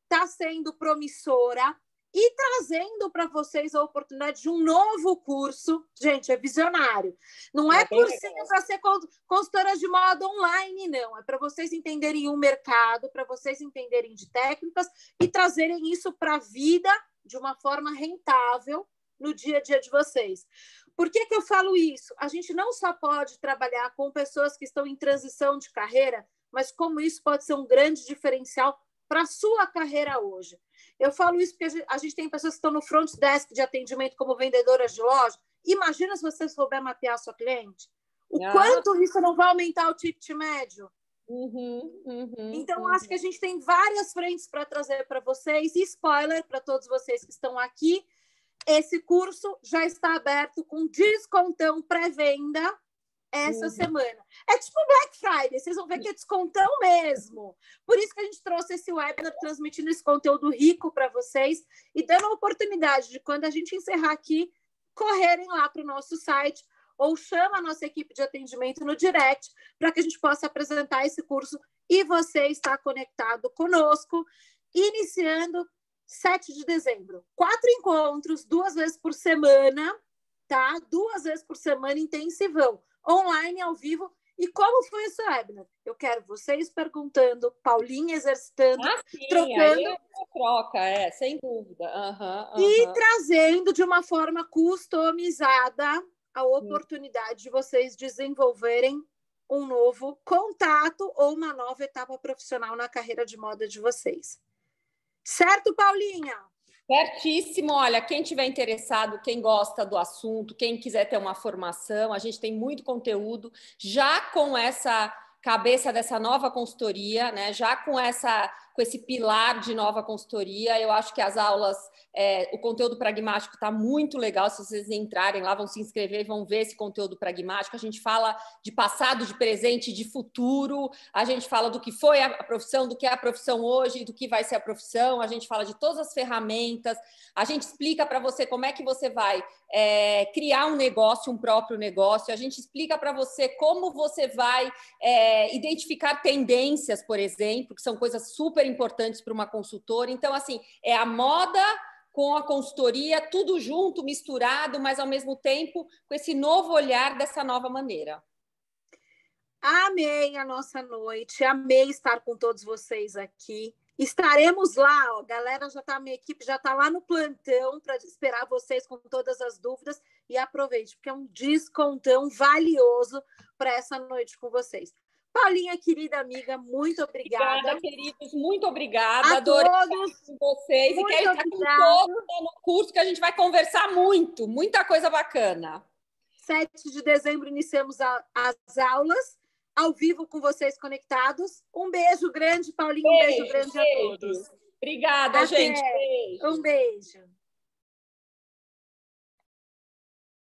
está sendo promissora e trazendo para vocês a oportunidade de um novo curso. Gente, é visionário. Não é cursinho para ser consultora de moda online, não. É para vocês entenderem o mercado, para vocês entenderem de técnicas e trazerem isso para a vida de uma forma rentável no dia a dia de vocês. Por que eu falo isso? A gente não só pode trabalhar com pessoas que estão em transição de carreira, mas como isso pode ser um grande diferencial para a sua carreira hoje. Eu falo isso porque a gente tem pessoas que estão no front desk de atendimento como vendedoras de loja. Imagina se você souber mapear a sua cliente. O quanto isso não vai aumentar o ticket médio. Então, acho que a gente tem várias frentes para trazer para vocês. E spoiler para todos vocês que estão aqui, esse curso já está aberto com descontão pré-venda essa semana. É tipo Black Friday, vocês vão ver que é descontão mesmo. Por isso que a gente trouxe esse webinar, transmitindo esse conteúdo rico para vocês e dando a oportunidade de, quando a gente encerrar aqui, correrem lá para o nosso site ou chama a nossa equipe de atendimento no direct para que a gente possa apresentar esse curso e você está conectado conosco, iniciando 7 de dezembro. 4 encontros, 2 vezes por semana, tá? 2 vezes por semana, intensivão. Online, ao vivo. E como foi esse webinar? Eu quero vocês perguntando, Paulinha exercitando, trocando. Aí troca, sem dúvida. E trazendo de uma forma customizada a oportunidade de vocês desenvolverem um novo contato ou uma nova etapa profissional na carreira de moda de vocês. Certo, Paulinha? Certíssimo. Olha, quem tiver interessado, quem gosta do assunto, quem quiser ter uma formação, a gente tem muito conteúdo já com essa cabeça dessa nova consultoria, né? Já com esse pilar de nova consultoria. Eu acho que as aulas, o conteúdo pragmático está muito legal. Se vocês entrarem lá, vão se inscrever e vão ver esse conteúdo pragmático. A gente fala de passado, de presente, de futuro. A gente fala do que foi a profissão, do que é a profissão hoje, do que vai ser a profissão. A gente fala de todas as ferramentas. A gente explica para você como é que você vai criar um negócio, um próprio negócio. A gente explica para você como você vai identificar tendências, por exemplo, que são coisas super importantes para uma consultora. Então, assim, é a moda com a consultoria, tudo junto, misturado, mas ao mesmo tempo com esse novo olhar dessa nova maneira. Amei a nossa noite, amei estar com todos vocês aqui. Estaremos lá, ó, galera, minha equipe já está lá no plantão para esperar vocês com todas as dúvidas e aproveite, porque é um descontão valioso para essa noite com vocês. Paulinha, querida amiga, muito obrigada. Obrigada, queridos, muito obrigada. Adorei estar com vocês e quero estar com todos no curso que a gente vai conversar muito, muita coisa bacana. 7 de dezembro iniciamos as aulas, ao vivo com vocês conectados. Um beijo grande, Paulinha, um beijo grande a todos. Obrigada, gente. Beijo. Um beijo.